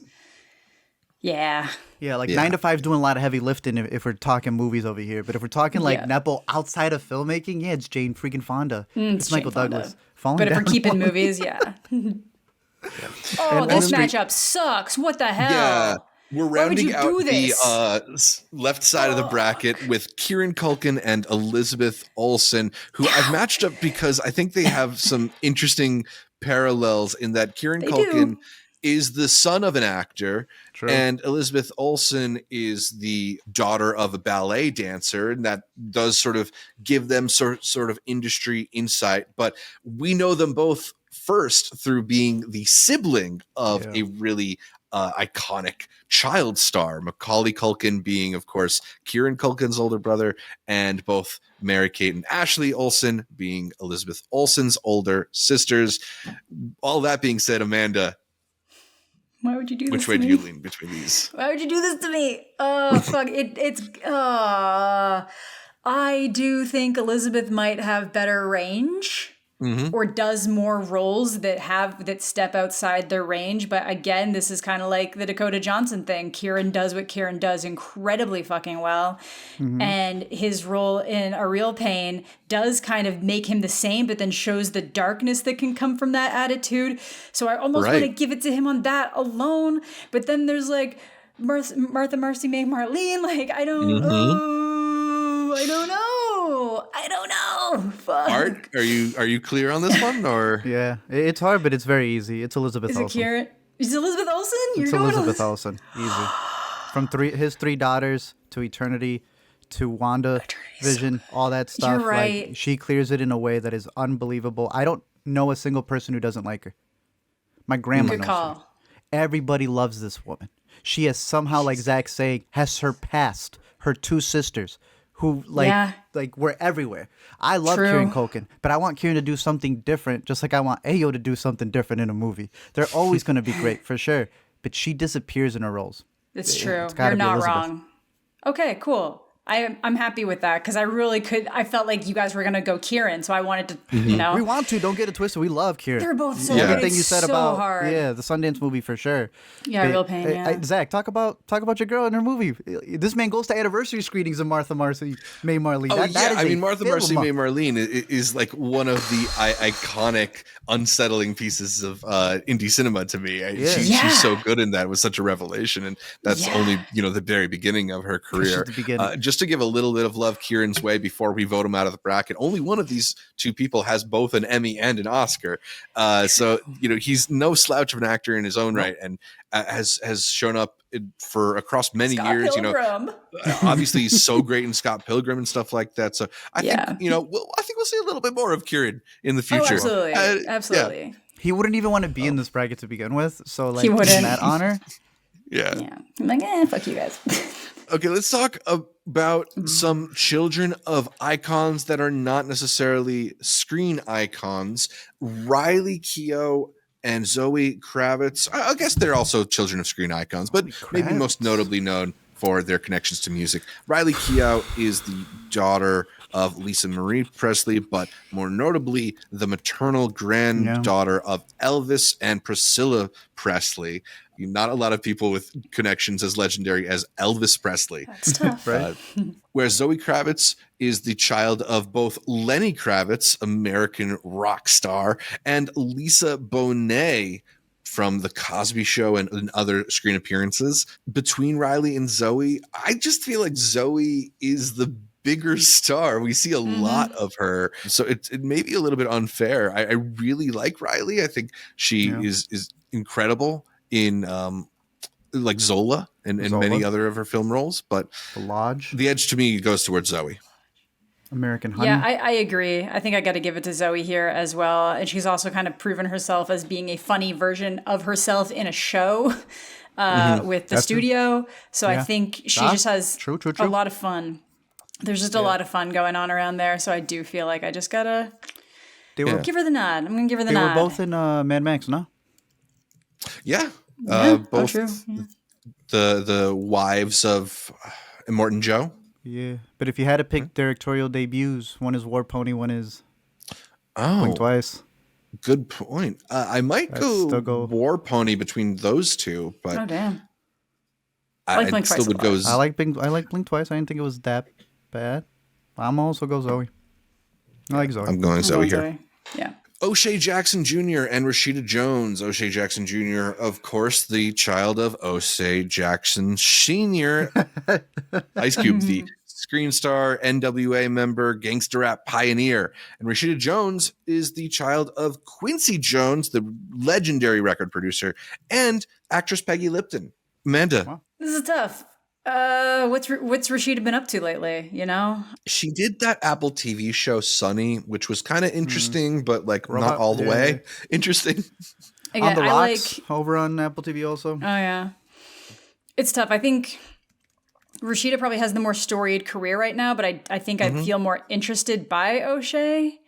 Yeah, 9 to 5 is doing a lot of heavy lifting if we're talking movies over here. But if we're talking like Nepo outside of filmmaking, it's Jane freaking Fonda. It's Michael Douglas. But if we're keeping movies, Oh, this matchup sucks. What the hell? Yeah. We're rounding out the left side of the bracket with Kieran Culkin and Elizabeth Olsen, who I've matched up because I think they have some interesting parallels in that Kieran Culkin is the son of an actor, and Elizabeth Olsen is the daughter of a ballet dancer, and that does sort of give them sort of industry insight. But we know them both first through being the sibling of a really iconic child star, Macaulay Culkin being, of course, Kieran Culkin's older brother, and both Mary-Kate and Ashley Olsen being Elizabeth Olsen's older sisters. All that being said, Amanda, why would you do this which way do you lean between these? Why would you do this to me? Oh, fuck. I do think Elizabeth might have better range. Or does more roles that step outside their range. But again, this is kind of like the Dakota Johnson thing. Kieran does what Kieran does incredibly fucking well. And his role in A Real Pain does kind of make him the same, but then shows the darkness that can come from that attitude. So I almost want to give it to him on that alone. But then there's like Martha, Marcy, May, Marlene. Like, I don't know. Fuck. Art, are you clear on this one, or? Yeah, it's hard, but it's very easy. It's Elizabeth Olsen. Is it Elizabeth Olsen? It's Elizabeth Olsen. Easy. From his three daughters to Eternity to Wanda Vision, all that stuff. You're right. Like, she clears it in a way that is unbelievable. I don't know a single person who doesn't like her. My grandma knows her. Everybody loves this woman. She has somehow, like Zach saying, has surpassed her two sisters, who like were everywhere. I love Kieran Culkin, but I want Kieran to do something different, just like I want Ayo to do something different in a movie. They're always going to be great, for sure, but she disappears in her roles. It's true. You're not wrong. Okay, cool. I'm happy with that because I felt like you guys were going to go Kieran, so I wanted to, We want to, don't get it twisted. We love Kieran. They're both so good. Everything you said about hard. the Sundance movie for sure. Yeah, Real Pain, Zach, talk about your girl in her movie. This man goes to anniversary screenings of Martha, Marcy, May, Marlene. Martha, Marcy, May, Marlene is like one of the iconic, unsettling pieces of indie cinema to me. She's so good in that. It was such a revelation, and that's only the very beginning of her career. Just to give a little bit of love Kieran's way before we vote him out of the bracket. Only one of these two people has both an Emmy and an Oscar. So he's no slouch of an actor in his own right, and has shown up for across many years. Pilgrim. Obviously he's so great in Scott Pilgrim and stuff like that. So I think I think we'll see a little bit more of Kieran in the future. Oh, absolutely. He wouldn't even want to be in this bracket to begin with. So like, in that honor. Yeah. I'm like, fuck you guys. Okay, let's talk about some children of icons that are not necessarily screen icons. Riley Keough and Zoe Kravitz. I guess they're also children of screen icons, but maybe most notably known for their connections to music. Riley Keough is the daughter of Lisa Marie Presley, but more notably the maternal granddaughter of Elvis and Priscilla Presley. Not a lot of people with connections as legendary as Elvis Presley. That's tough. Right. Whereas Zoe Kravitz is the child of both Lenny Kravitz, American rock star, and Lisa Bonet from The Cosby Show and other screen appearances. Between Riley and Zoe, I just feel like Zoe is the bigger star. We see a lot of her. So it may be a little bit unfair. I really like Riley. I think she is incredible in like Zola and many other of her film roles, but The Lodge, the edge to me goes towards Zoe. American Honey. Yeah, I agree. I think I got to give it to Zoe here as well. And she's also kind of proven herself as being a funny version of herself in a show with the studio. So I think she just has a lot of fun. There's just a lot of fun going on around there. So I do feel like I just got to give her the nod. I'm going to give her the nod. They were both in Mad Max, no? Yeah. Both true. the wives of Immortan Joe. Yeah. But if you had to pick directorial debuts, one is War Pony, one is Blink Twice. Good point. I might go War Pony between those two, but oh damn. I like Blink still Twice would go. I like Blink Twice. I didn't think it was that bad. I'm also go Zoe. I like Zoe. I'm going Zoe here. Yeah. O'Shea Jackson Jr. and Rashida Jones. O'Shea Jackson Jr., of course, the child of O'Shea Jackson Sr. Ice Cube, the screen star, NWA member, gangster rap pioneer. And Rashida Jones is the child of Quincy Jones, the legendary record producer, and actress Peggy Lipton. Amanda. Wow. This is tough. What's Rashida been up to lately? You know, she did that Apple TV show Sunny, which was kind of interesting, but like not all the way interesting. On the Rocks over on Apple TV also. Oh yeah, it's tough. I think Rashida probably has the more storied career right now, but I think I feel more interested by O'Shea.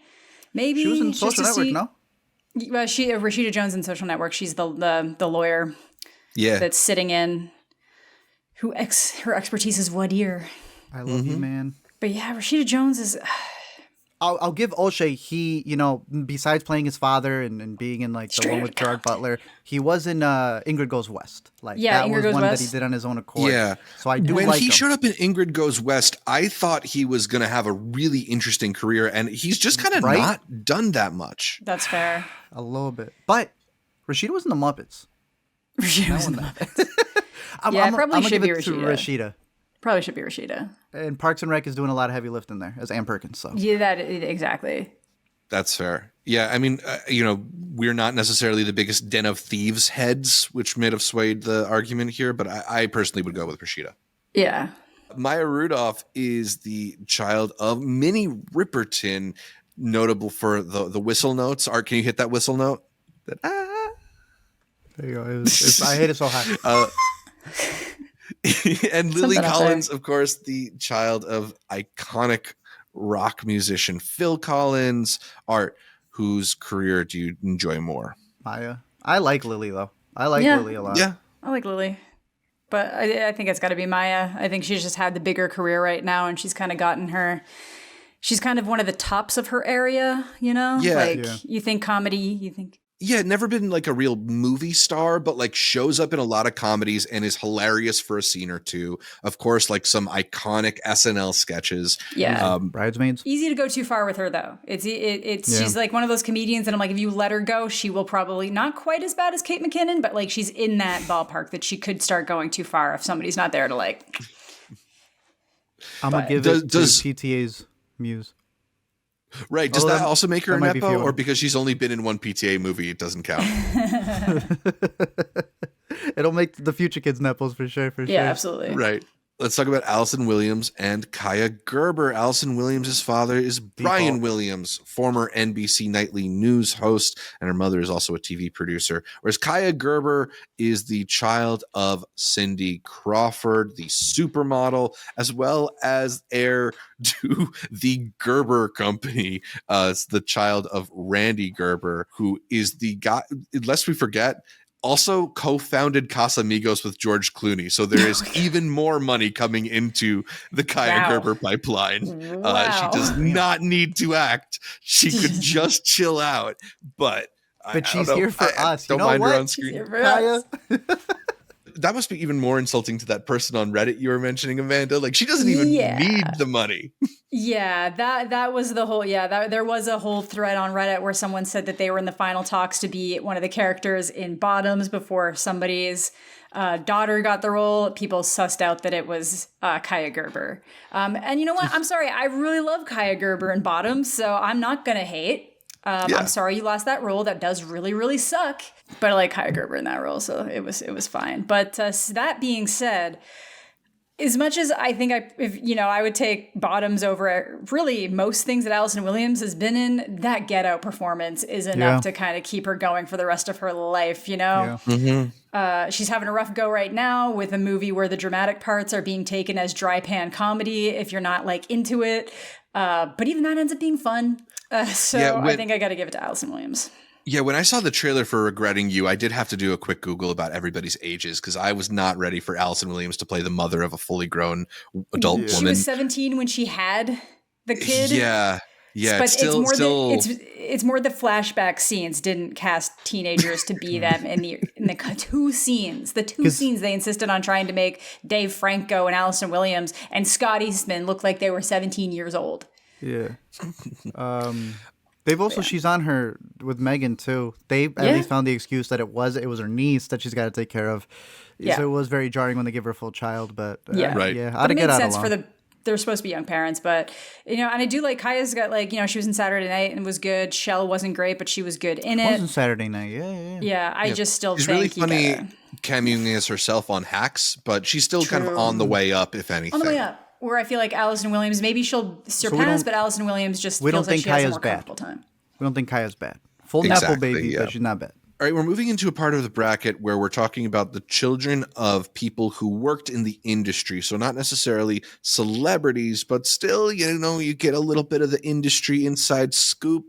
Maybe she was in Social Network, no? Rashida Jones in Social Network. She's the lawyer. Yeah, that's sitting in. Her expertise is what ear. I love you, man. But yeah, Rashida Jones is. I'll give O'Shea. He, besides playing his father and being in like the one with Gerard Butler, he was in Ingrid Goes West. Like that was one that he did on his own accord. Yeah. So I do when like he him. showed up in Ingrid Goes West, I thought he was going to have a really interesting career, and he's just kind of not done that much. That's fair. A little bit, but Rashida was in the Muppets. Rashida was in the Muppets. Probably should be Rashida. Probably should be Rashida. And Parks and Rec is doing a lot of heavy lifting there as Ann Perkins. So yeah, exactly. That's fair. Yeah, I mean, we're not necessarily the biggest Den of Thieves heads, which may have swayed the argument here, but I personally would go with Rashida. Yeah. Maya Rudolph is the child of Minnie Riperton, notable for the whistle notes. Art, can you hit that whistle note? There you go. I hate it so high. And Lily Collins, of course, the child of iconic rock musician Phil Collins. Art, whose career do you enjoy more? Maya. I like Lily, though. I like Lily a lot. Yeah. I like Lily. But I think it's got to be Maya. I think she's just had the bigger career right now, and she's kind of gotten her... She's kind of one of the tops of her area, Yeah. You think comedy, you think... Yeah, never been like a real movie star, but like shows up in a lot of comedies and is hilarious for a scene or two. Of course, like some iconic SNL sketches. Yeah. Bridesmaids. Easy to go too far with her though. She's like one of those comedians that I'm like, if you let her go, she will probably not quite as bad as Kate McKinnon, but like she's in that ballpark that she could start going too far if somebody's not there to like. I'm gonna give it to PTA's muse. Right. Does that also make her a Nepo, or because she's only been in one PTA movie, it doesn't count? It'll make the future kids Nepos for sure. Yeah, absolutely. Right. Let's talk about Allison Williams and Kaya Gerber. Allison Williams' father is Brian Williams, former NBC nightly news host, and her mother is also a TV producer. Whereas Kaya Gerber is the child of Cindy Crawford, the supermodel, as well as heir to the Gerber Company. It's the child of Randy Gerber, who is the guy, lest we forget, also co-founded Casamigos with George Clooney. So there is even more money coming into the Kaya Gerber pipeline. She does not need to act. She could just chill out. But she's here for us. Don't mind her on screen. Kaya. That must be even more insulting to that person on Reddit you were mentioning, Amanda. Like, she doesn't even need the money. Yeah, that was the whole, there was a whole thread on Reddit where someone said that they were in the final talks to be one of the characters in Bottoms before somebody's daughter got the role. People sussed out that it was Kaya Gerber. And you know what? I'm sorry. I really love Kaya Gerber in Bottoms, so I'm not going to hate. I'm sorry you lost that role. That does really, really suck. But I like Kaya Gerber in that role, so it was fine. But that being said, as much as I think I would take Bottoms over really most things that Allison Williams has been in, that Get Out performance is enough to kind of keep her going for the rest of her life, you know? Yeah. Mm-hmm. She's having a rough go right now with a movie where the dramatic parts are being taken as dry pan comedy if you're not like into it. But even that ends up being fun. I think I got to give it to Allison Williams. Yeah, when I saw the trailer for Regretting You, I did have to do a quick Google about everybody's ages because I was not ready for Allison Williams to play the mother of a fully grown adult woman. She was 17 when she had the kid. Yeah. But it's more the flashback scenes didn't cast teenagers to be them in the two scenes. The two scenes they insisted on trying to make Dave Franco and Allison Williams and Scott Eastman look like they were 17 years old. Yeah. They've also, she's on her with Megan too. They at least found the excuse that it was her niece that she's got to take care of. Yeah. So it was very jarring when they give her a full child, but right. Yeah, but it made sense for they're supposed to be young parents, but and I do like Kaya's got she was in Saturday Night and was good. Shell wasn't great, but she was good in it. It wasn't Saturday Night, yeah. I just still she's think really funny cameoing as herself on Hacks, but she's still kind of on the way up, if anything. On the way up. Where I feel like Allison Williams, maybe she'll surpass, but Allison Williams just feels like she has a more comfortable time. We don't think Kaya's bad. Full Nepo Baby, but she's not bad. All right, we're moving into a part of the bracket where we're talking about the children of people who worked in the industry. So not necessarily celebrities, but still, you get a little bit of the industry inside scoop.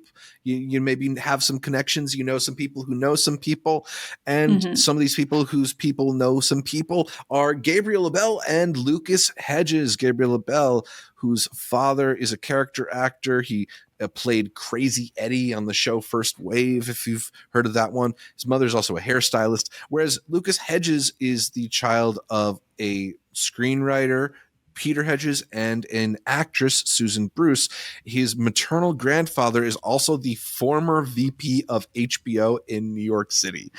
You maybe have some connections, some people who know some people, and some of these people whose people know some people are Gabriel LaBelle and Lucas Hedges. Gabriel LaBelle, whose father is a character actor. He played Crazy Eddie on the show First Wave, if you've heard of that one. His mother's also a hairstylist, whereas Lucas Hedges is the child of a screenwriter, Peter Hedges, and an actress, Susan Bruce. His maternal grandfather is also the former VP of HBO in New York City.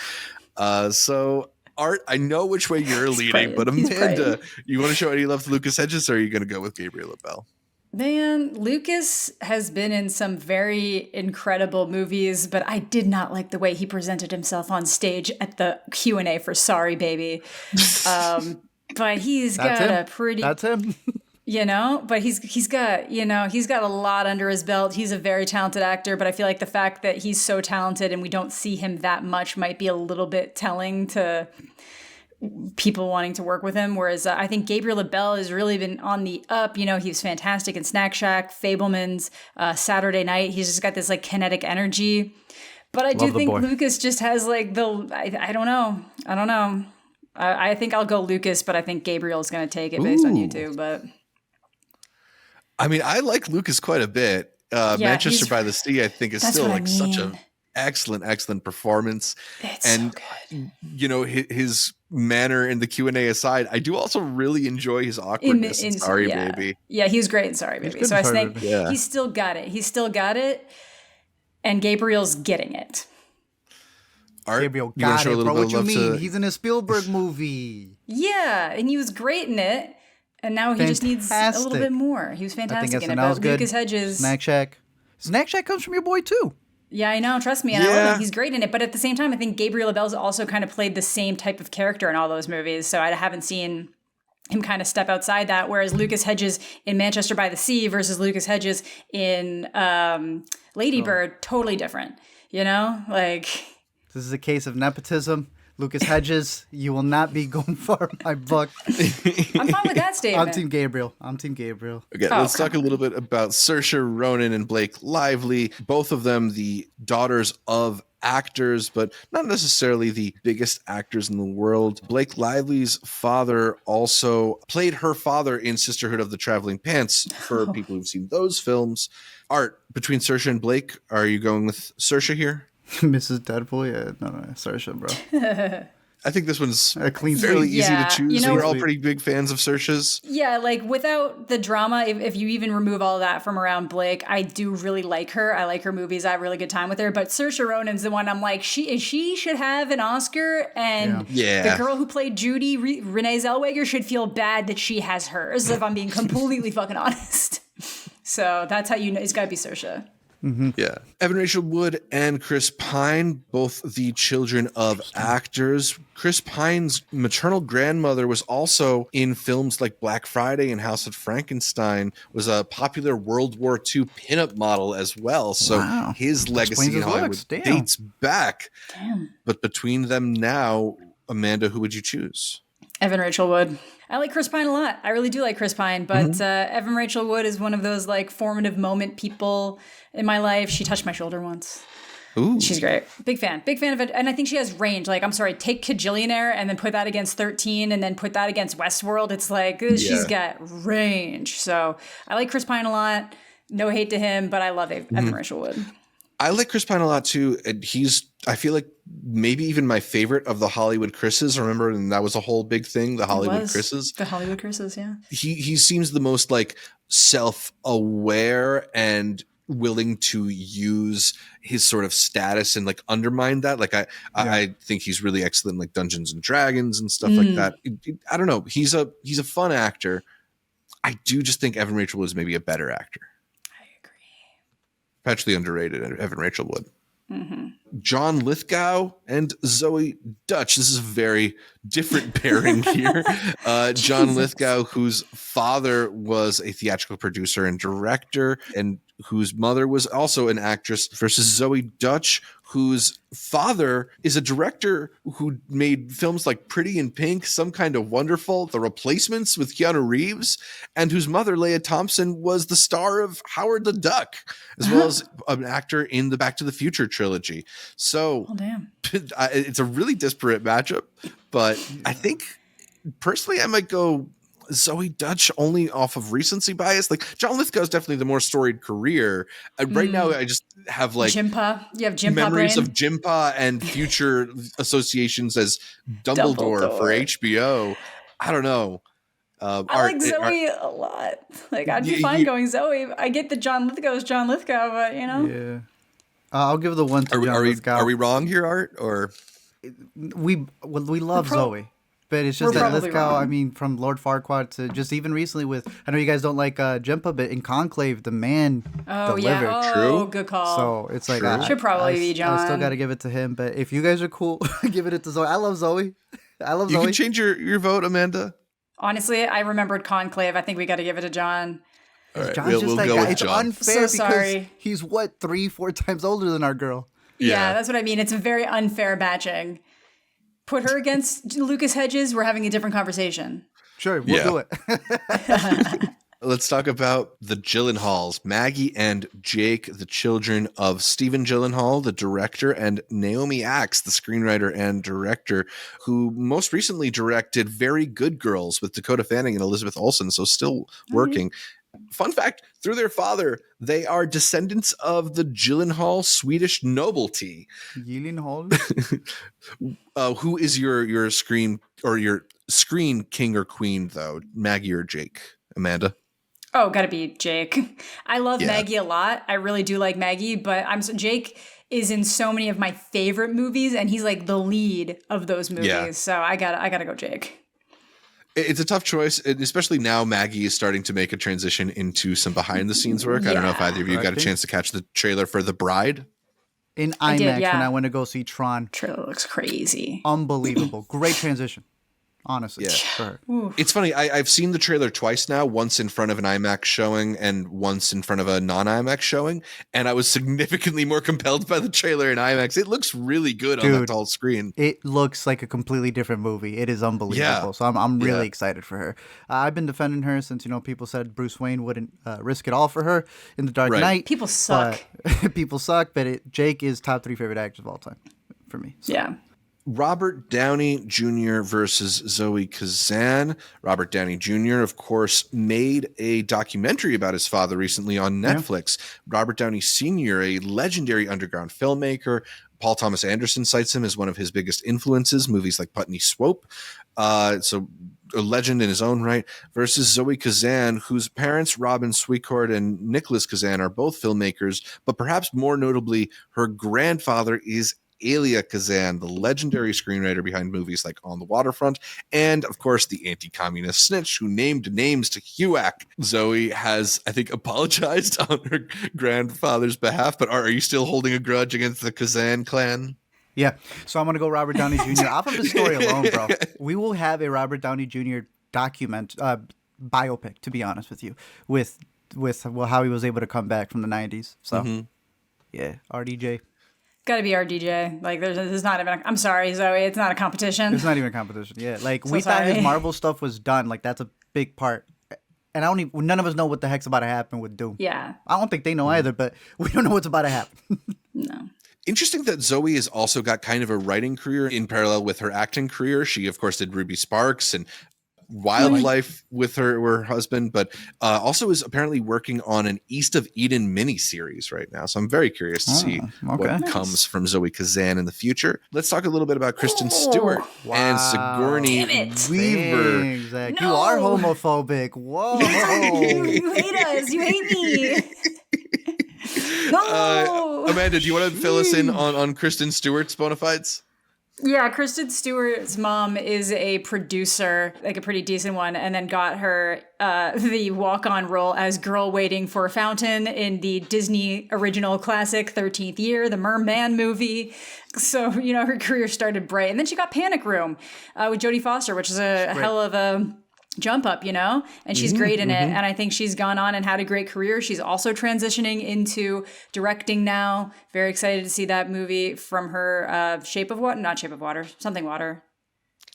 So, Art, I know which way you're leaning, but Amanda, you want to show any love to Lucas Hedges, or are you going to go with Gabriel LaBelle? Man, Lucas has been in some very incredible movies, but I did not like the way he presented himself on stage at the Q&A for Sorry Baby. But he's got a pretty... That's him. But he's got a lot under his belt. He's a very talented actor, but I feel like the fact that he's so talented and we don't see him that much might be a little bit telling to people wanting to work with him. Whereas I think Gabriel LaBelle has really been on the up. He was fantastic in Snack Shack, Fabelmans, Saturday Night. He's just got this like kinetic energy. But I do think Lucas just has like I don't know. I think I'll go Lucas, but I think Gabriel's going to take it based on YouTube. But I mean, I like Lucas quite a bit. Manchester by the Sea, I think, is still like such an excellent performance. It's so good. His manner in the Q&A aside, I do also really enjoy his awkwardness in Sorry Baby. Yeah, he was great in Sorry Baby. So I think he's still got it. And Gabriel's getting it. Art, Gabriel got it, bro. What you mean? He's in a Spielberg movie. Yeah, and he was great in it. And now he just needs a little bit more. He was fantastic in it. But Lucas Hedges. Snack Shack. Snack Shack comes from your boy, too. Yeah, I know. Trust me. And I love him. He's great in it. But at the same time, I think Gabriel LaBelle's also kind of played the same type of character in all those movies. So I haven't seen him kind of step outside that. Whereas Lucas Hedges in Manchester by the Sea versus Lucas Hedges in Lady Bird, totally different. You know, like this is a case of nepotism. Lucas Hedges, you will not be going far in my book. I'm fine with that statement. I'm Team Gabriel. Okay, let's talk a little bit about Saoirse Ronan and Blake Lively. Both of them the daughters of actors, but not necessarily the biggest actors in the world. Blake Lively's father also played her father in Sisterhood of the Traveling Pants, for people who've seen those films. Art, between Saoirse and Blake, are you going with Saoirse here? Mrs. Deadpool? Yeah, no, Saoirse, bro. I think this one's a clean fairly sweep. easy to choose. You know, we're all pretty big fans of Saoirse's. Yeah, like without the drama, if you even remove all that from around Blake, I do really like her. I like her movies. I have a really good time with her. But Saoirse Ronan's the one I'm like, she should have an Oscar. And the girl who played Judy, Renee Zellweger, should feel bad that she has hers, if I'm being completely fucking honest. So that's how you know it's got to be Saoirse. Mm-hmm. Yeah. Evan Rachel Wood and Chris Pine, both the children of actors. Chris Pine's maternal grandmother was also in films like Black Friday and House of Frankenstein, was a popular World War II pinup model as well. So his legacy in Hollywood dates back. Damn. But between them now, Amanda, who would you choose? Evan Rachel Wood. I like Chris Pine a lot. I really do like Chris Pine, but Evan Rachel Wood is one of those like formative moment people in my life. She touched my shoulder once. Ooh. She's great. Big fan of it. And I think she has range. Like, I'm sorry, take Kajillionaire and then put that against 13 and then put that against Westworld. It's like, she's got range. So I like Chris Pine a lot. No hate to him, but I love Evan Rachel Wood. I like Chris Pine a lot too. And I feel like maybe even my favorite of the Hollywood Chris's. Remember, and that was a whole big thing, the Hollywood Chris's. The Hollywood Chris's, yeah. He seems the most like self-aware and willing to use his sort of status and like undermine that. Like I think he's really excellent in like Dungeons and Dragons and stuff like that. I don't know. He's a fun actor. I do just think Evan Rachel Wood is maybe a better actor. I agree. Perpetually underrated, Evan Rachel Wood. Mm-hmm. John Lithgow and Zoe Dutch. This is a very different pairing here. John Lithgow, whose father was a theatrical producer and director, and whose mother was also an actress, versus Zoe Dutch, whose father is a director who made films like Pretty in Pink, Some Kind of Wonderful, The Replacements with Keanu Reeves, and whose mother, Leah Thompson, was the star of Howard the Duck, as well as an actor in the Back to the Future trilogy. So it's a really disparate matchup, but I think personally I might go Zoe Dutch only off of recency bias. Like John Lithgow is definitely the more storied career. Right now, I just have like Jimpa. You have Jimpa memories brain? of Jimpa and future associations as Dumbledore for HBO. I don't know. I like Zoe a lot. Like I'd be fine going Zoe. I get that John Lithgow is John Lithgow, but you know. Yeah. I'll give the one to John Lithgow. Are we wrong here, Art? Or we love Zoe. But it's just that Lithgow, I mean, from Lord Farquaad to just even recently with, I know you guys don't like Jimpa, but in Conclave, the man delivered. Yeah. Oh, good call. So it's like, should probably be John. I still got to give it to him. But if you guys are cool, give it to Zoe. I love Zoe. Zoe. You can change your vote, Amanda. Honestly, I remembered Conclave. I think we got to give it to John. All right, John's we'll just go with it's John. unfair because he's 3-4 times older than our girl. Yeah, that's what I mean. It's a very unfair matching. Put her against Lucas Hedges, we're having a different conversation. Sure, we'll do it. Let's talk about the Gyllenhaals, Maggie and Jake, the children of Stephen Gyllenhaal, the director, and Naomi Axe, the screenwriter and director, who most recently directed Very Good Girls with Dakota Fanning and Elizabeth Olsen, so still working. Fun fact, through their father, they are descendants of the Gyllenhaal Swedish nobility. Gyllenhaal? Who is your screen king or queen, though? Maggie or Jake? Amanda? Oh, gotta be Jake. I love Maggie a lot. I really do like Maggie, but Jake is in so many of my favorite movies, and he's like the lead of those movies. Yeah. So I gotta go Jake. It's a tough choice, especially now Maggie is starting to make a transition into some behind-the-scenes work. I don't know if either of you got a chance to catch the trailer for The Bride. In IMAX when I went to go see Tron. Trailer looks crazy. Unbelievable. Great transition. honestly. Yeah. It's funny. I've seen the trailer twice now, once in front of an IMAX showing and once in front of a non-IMAX showing. And I was significantly more compelled by the trailer in IMAX. It looks really good on that tall screen. It looks like a completely different movie. It is unbelievable. Yeah. So I'm really excited for her. I've been defending her since, people said Bruce Wayne wouldn't risk it all for her in The Dark Knight. People suck. People suck, but Jake is top 3 favorite actors of all time for me. So. Yeah. Robert Downey Jr. versus Zoe Kazan. Robert Downey Jr., of course, made a documentary about his father recently on Netflix. Yeah. Robert Downey Sr., a legendary underground filmmaker. Paul Thomas Anderson cites him as one of his biggest influences, movies like Putney Swope. So a legend in his own right, versus Zoe Kazan, whose parents, Robin Sweetcourt and Nicholas Kazan, are both filmmakers, but perhaps more notably, her grandfather is Elia Kazan, the legendary screenwriter behind movies like On the Waterfront, and of course the anti-communist snitch who named names to HUAC. Zoe has, I think, apologized on her grandfather's behalf, but are you still holding a grudge against the Kazan clan? Yeah, so I'm going to go Robert Downey Jr. Off of the story alone, bro. We will have a Robert Downey Jr. biopic, to be honest with you, with how he was able to come back from the 90s. So, yeah, RDJ. Got to be RDJ. Like, there's not even. I'm sorry, Zoe. It's not a competition. It's not even a competition. Yeah, like we thought his Marvel stuff was done. Like that's a big part. And none of us know what the heck's about to happen with Doom. Yeah. I don't think they know either, but we don't know what's about to happen. No. Interesting that Zoe has also got kind of a writing career in parallel with her acting career. She, of course, did Ruby Sparks and Wildlife with her husband, but also is apparently working on an East of Eden miniseries right now. So I'm very curious to see what comes from Zoe Kazan in the future. Let's talk a little bit about Kristen Stewart and Sigourney Weaver. Exactly. No. You are homophobic. Whoa. You hate us. You hate me. No. Amanda, do you want to fill us in on Kristen Stewart's bona fides? Yeah, Kristen Stewart's mom is a producer, like a pretty decent one, and then got her the walk-on role as Girl Waiting for a Fountain in the Disney original classic 13th Year, the Merman movie. So, her career started bright. And then she got Panic Room with Jodie Foster, which is a hell of a jump up, and she's great in it. And I think she's gone on and had a great career. She's also transitioning into directing now. Very excited to see that movie from her. Not Shape of Water, something Water.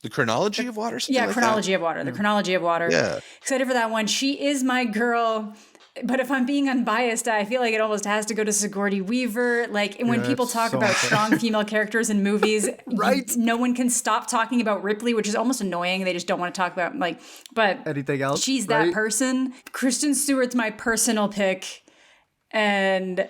The Chronology of Water? Yeah, Chronology of Water. The Chronology of Water. Yeah. Excited for that one. She is my girl. But if I'm being unbiased, I feel like it almost has to go to Sigourney Weaver. Like, when people talk about strong female characters in movies, right? No one can stop talking about Ripley, which is almost annoying. They just don't want to talk about, but anything else. She's that person. Kristen Stewart's my personal pick. And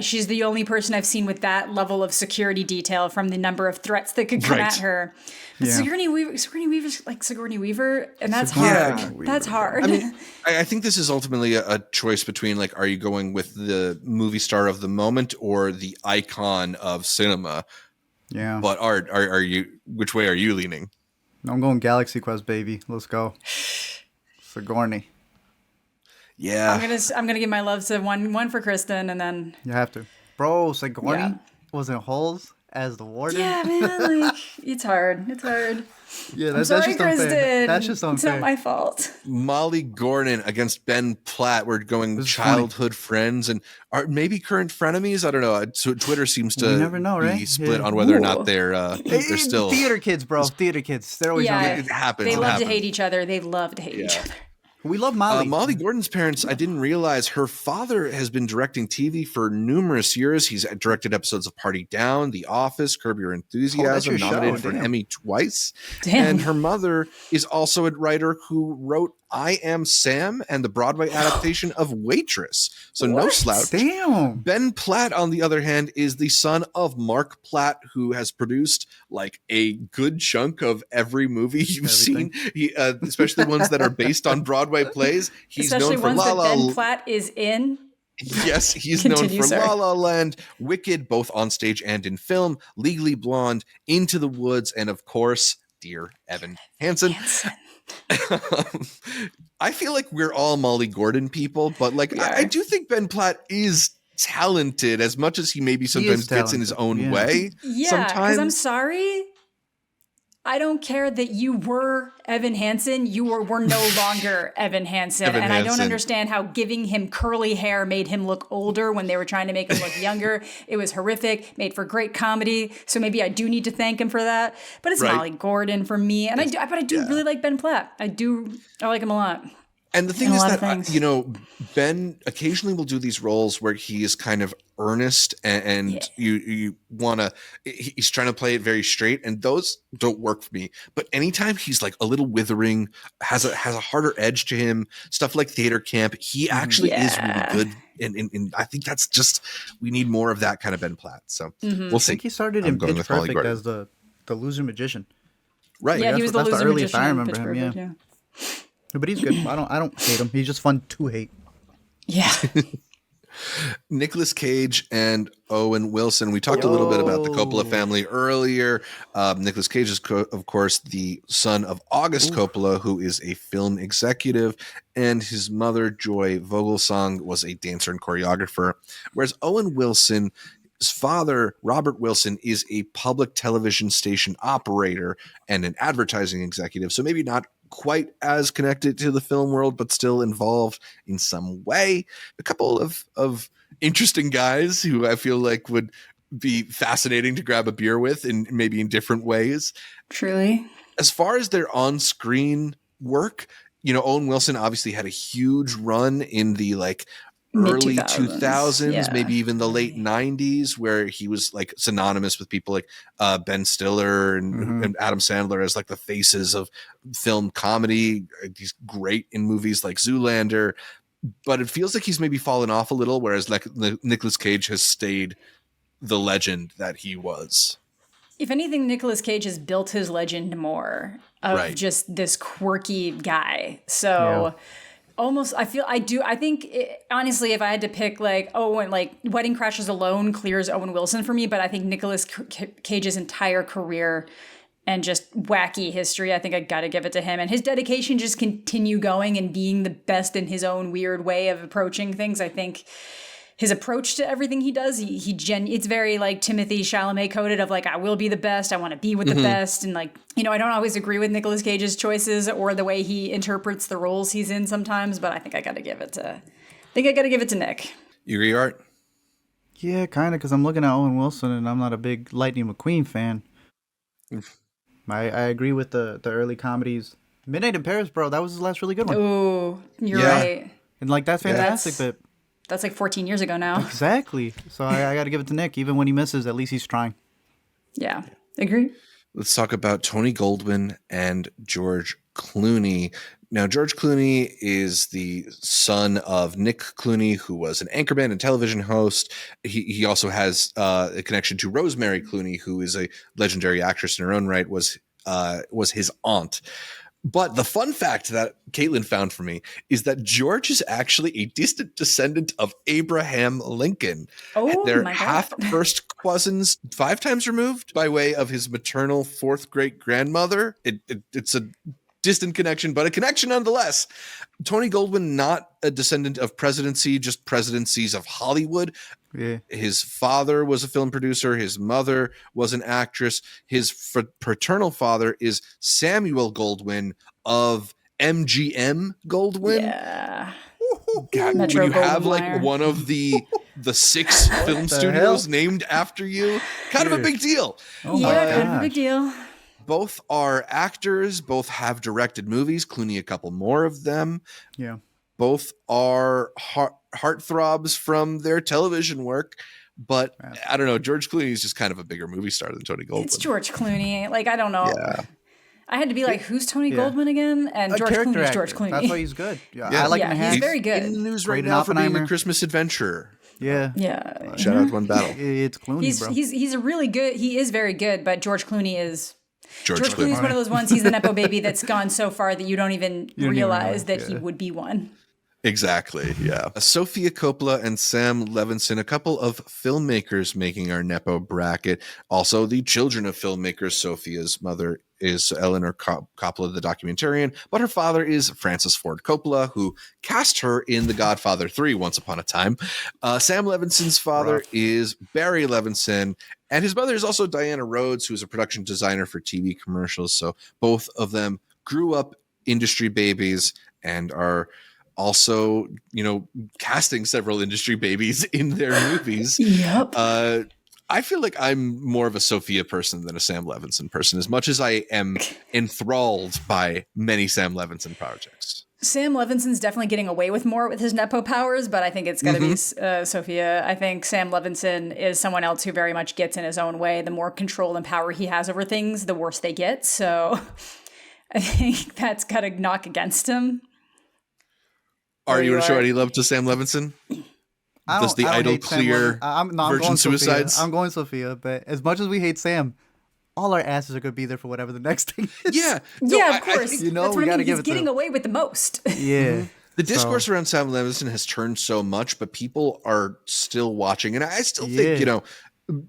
she's the only person I've seen with that level of security detail from the number of threats that could come at her. But Sigourney Weaver's like Sigourney Weaver, and that's hard. That's hard. I mean, I think this is ultimately a choice between, are you going with the movie star of the moment or the icon of cinema? Yeah. But Art, are you? Which way are you leaning? I'm going Galaxy Quest, baby. Let's go. Sigourney. Yeah. I'm gonna give my love to one for Kristen, and then you have to. Bro, Sigourney was in Holes as the warden. Yeah, man, it's hard. It's hard. Yeah, that's just unfair. That's just unfair. It's not my fault. Molly Gordon against Ben Platt. We're going childhood friends and are maybe current frenemies. I don't know. So Twitter seems to never know, right? be split on whether or not they're still theater kids, bro. Theater kids. They're always it happens. They love to hate each other. They love to hate each other. We love Molly. Molly Gordon's parents, I didn't realize her father has been directing TV for numerous years. He's directed episodes of Party Down, The Office, Curb Your Enthusiasm, nominated for an Emmy twice. Damn. And her mother is also a writer who wrote I Am Sam and the Broadway adaptation of Waitress. So no slouch. Damn. Ben Platt, on the other hand, is the son of Mark Platt, who has produced a good chunk of every movie you've seen, especially ones that are based on Broadway plays. He's especially known for ones La La that Ben Platt is in. Yes, he's known for La La Land, Wicked, both on stage and in film, Legally Blonde, Into the Woods, and of course, Dear Evan Hansen. I feel like we're all Molly Gordon people, but I do think Ben Platt is talented as much as he maybe sometimes gets in his own way. Yeah, because I'm sorry, I don't care that you were Evan Hansen. You were no longer Evan Hansen. I don't understand how giving him curly hair made him look older when they were trying to make him look younger. It was horrific, made for great comedy. So maybe I do need to thank him for that. But it's Molly Gordon for me. And I do really like Ben Platt. I like him a lot. And the thing is that, Ben occasionally will do these roles where he is kind of earnest and you want to, he's trying to play it very straight, and those don't work for me. But anytime he's like a little withering, has a harder edge to him, stuff like Theater Camp, he actually is really good. And I think that's just, we need more of that kind of Ben Platt. So we'll see. I think he started in Pitch Perfect as the loser magician. Right. Yeah, he was the loser magician. I remember him. Yeah. But he's good. I don't hate him. He's just fun to hate. Yeah. Nicolas Cage and Owen Wilson. We talked a little bit about the Coppola family earlier. Nicolas Cage is, of course, the son of August Coppola, who is a film executive, and his mother, Joy Vogelsong, was a dancer and choreographer. Whereas Owen Wilson, his father, Robert Wilson, is a public television station operator and an advertising executive. So maybe not quite as connected to the film world, but still involved in some way. A couple of interesting guys who I feel like would be fascinating to grab a beer with, and maybe in different ways. Truly. As far as their on-screen work, Owen Wilson obviously had a huge run in the early 2000s, maybe even the late 90s, where he was like synonymous with people like Ben Stiller and Adam Sandler as like the faces of film comedy. He's great in movies like Zoolander, but it feels like he's maybe fallen off a little, whereas like Nicolas Cage has stayed the legend that he was. If anything, Nicolas Cage has built his legend more of just this quirky guy. So almost, I think honestly, if I had to pick Wedding Crashers alone clears Owen Wilson for me, but I think Nicolas Cage's entire career and just wacky history, I think I got to give it to him, and his dedication just continue going and being the best in his own weird way of approaching things. I think his approach to everything he does, it's very like Timothée Chalamet coded of like, I will be the best. I want to be with the best. And I don't always agree with Nicolas Cage's choices or the way he interprets the roles he's in sometimes, but I think I got to give it to Nick. You agree, Art? Yeah, kind of, because I'm looking at Owen Wilson and I'm not a big Lightning McQueen fan. I agree with the early comedies. Midnight in Paris, bro, that was his last really good one. Oh, you're right. And that's fantastic, but that's like 14 years ago now. Exactly. So I got to give it to Nick. Even when he misses, at least he's trying. Yeah. Agree. Let's talk about Tony Goldwyn and George Clooney. Now, George Clooney is the son of Nick Clooney, who was an anchorman and television host. He also has a connection to Rosemary Clooney, who is a legendary actress in her own right, was his aunt. But the fun fact that Caitlin found for me is that George is actually a distant descendant of Abraham Lincoln. Oh, they're my God. half first cousins, 5 times removed by way of his maternal 4th great grandmother. It's a distant connection, but a connection nonetheless. Tony Goldwyn, not a descendant of presidency, just presidencies of Hollywood. Yeah. His father was a film producer. His mother was an actress. His paternal father is Samuel Goldwyn of MGM Goldwyn. Yeah. God, when you have like one of the 6 film studios named after you, kind of a big deal. Oh yeah, kind of a big deal. Both are actors. Both have directed movies. Clooney, a couple more of them. Yeah. Both are heartthrobs from their television work. But I don't know. George Clooney is just kind of a bigger movie star than Tony Goldwyn. It's George Clooney. Like, I don't know. Yeah. I had to be like, who's Tony Goldwyn again? And George Clooney is George Clooney. That's why he's good. Yeah. I like him. He's very good. In the news right now for being a Christmas adventure. Yeah. Yeah. Shout out to One Battle. It's Clooney, bro. He's a really good. He is very good, but George Clooney is. George Clooney is one of those ones. He's the Nepo baby that's gone so far that you don't even realize that he would be one. Exactly, yeah. Sofia Coppola and Sam Levinson, a couple of filmmakers making our Nepo bracket. Also, the children of filmmakers. Sofia's mother is Eleanor Coppola, the documentarian, but her father is Francis Ford Coppola, who cast her in The Godfather 3 once upon a time. Sam Levinson's father is Barry Levinson, And his mother is also Diana Rhodes, who is a production designer for TV commercials. So both of them grew up industry babies and are also, casting several industry babies in their movies. Yep. I feel like I'm more of a Sofia person than a Sam Levinson person, as much as I am enthralled by many Sam Levinson projects. Sam Levinson's definitely getting away with more with his Nepo powers, but I think it's got to be Sofia. I think Sam Levinson is someone else who very much gets in his own way. The more control and power he has over things, the worse they get. So I think that's got to knock against him. Are you going to show any love to Sam Levinson? Does the idol clear virgin suicides? I'm going Sofia, but as much as we hate Sam, all our asses are going to be there for whatever the next thing is. Yeah. Yeah, of course. We got to give it to him. He's getting away with the most. Yeah. The discourse around Sam Levinson has turned so much, but people are still watching. And I still think,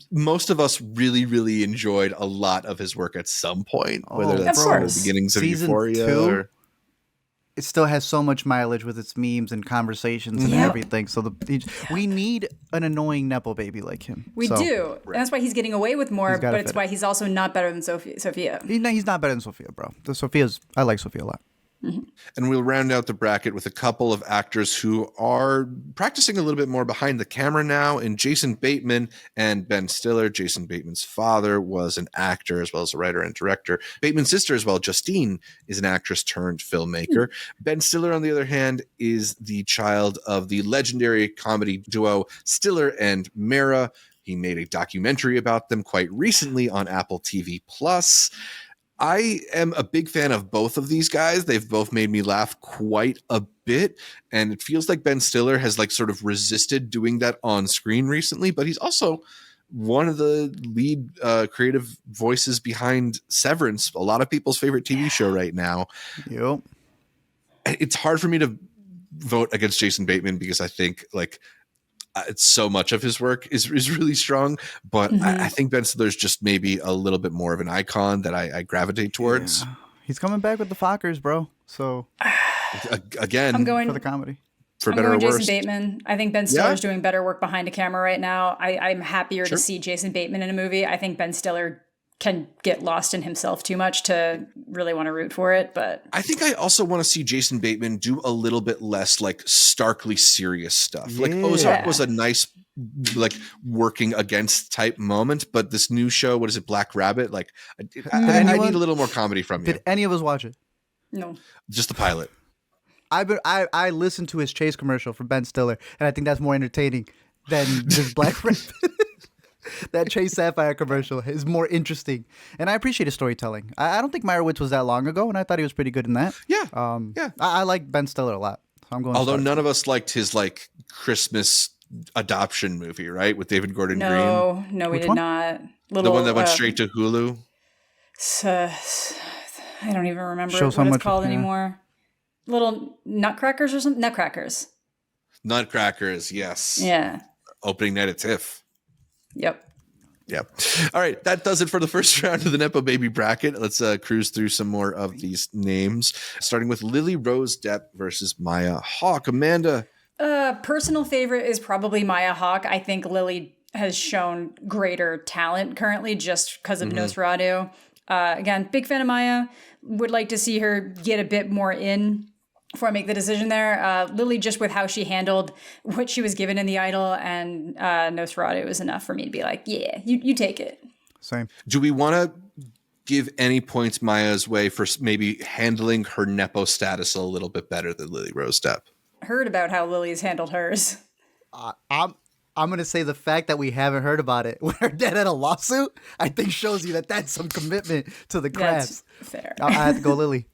most of us really, really enjoyed a lot of his work at some point, whether that's the beginnings of Euphoria 2, it still has so much mileage with its memes and conversations and everything. So we need an annoying Nepo baby like him. We do. Right. And that's why he's getting away with more, but it's why he's also not better than Sofia. He's not better than Sofia, bro. I like Sofia a lot. Mm-hmm. And we'll round out the bracket with a couple of actors who are practicing a little bit more behind the camera now, in Jason Bateman and Ben Stiller. Jason Bateman's father was an actor as well as a writer and director. Bateman's sister as well, Justine, is an actress turned filmmaker. Ben Stiller, on the other hand, is the child of the legendary comedy duo Stiller and Mara. He made a documentary about them quite recently on Apple TV+. I am a big fan of both of these guys. They've both made me laugh quite a bit. And it feels like Ben Stiller has sort of resisted doing that on screen recently, but he's also one of the lead creative voices behind Severance, a lot of people's favorite TV show right now. Yep. It's hard for me to vote against Jason Bateman because I think it's so much of his work is really strong, but I think Ben Stiller's just maybe a little bit more of an icon that I gravitate towards. Yeah. He's coming back with the Fockers, bro. So again, I'm going for the comedy. For better or worse. Jason Bateman. I think Ben Stiller's doing better work behind a camera right now. I'm happier to see Jason Bateman in a movie. I think Ben Stiller can get lost in himself too much to really want to root for it. But I think I also want to see Jason Bateman do a little bit less starkly serious stuff. Yeah. Ozark was a nice working against type moment, but this new show, what is it, Black Rabbit? I need a little more comedy from you. Did any of us watch it? No. Just the pilot. I listened to his Chase commercial for Ben Stiller, and I think that's more entertaining than this Black Rabbit. That Chase Sapphire commercial is more interesting, and I appreciate his storytelling. I don't think Meyerowitz was that long ago, and I thought he was pretty good in that. Yeah, I like Ben Stiller a lot. So I'm going. Although none of us liked his Christmas adoption movie, right, with David Gordon Green. No, we did not. The one that went straight to Hulu. I don't even remember what it's called anymore. Little Nutcrackers or something. Nutcrackers, yes. Yeah. Opening night at TIFF. Yep. All right. That does it for the first round of the Nepo Baby bracket. Let's cruise through some more of these names, starting with Lily Rose Depp versus Maya Hawke. Amanda. Personal favorite is probably Maya Hawke. I think Lily has shown greater talent currently just because of Nosferatu. Again, big fan of Maya. Would like to see her get a bit more in before I make the decision there. Lily, just with how she handled what she was given in The Idol and Nosferatu, was enough for me to be like, yeah, you take it. Same. Do we want to give any points Maya's way for maybe handling her Nepo status a little bit better than Lily Rose Depp? Heard about how Lily's handled hers. I'm going to say the fact that we haven't heard about it when her dad had a lawsuit, I think shows you that that's some commitment to the craft. That's fair. I have to go Lily.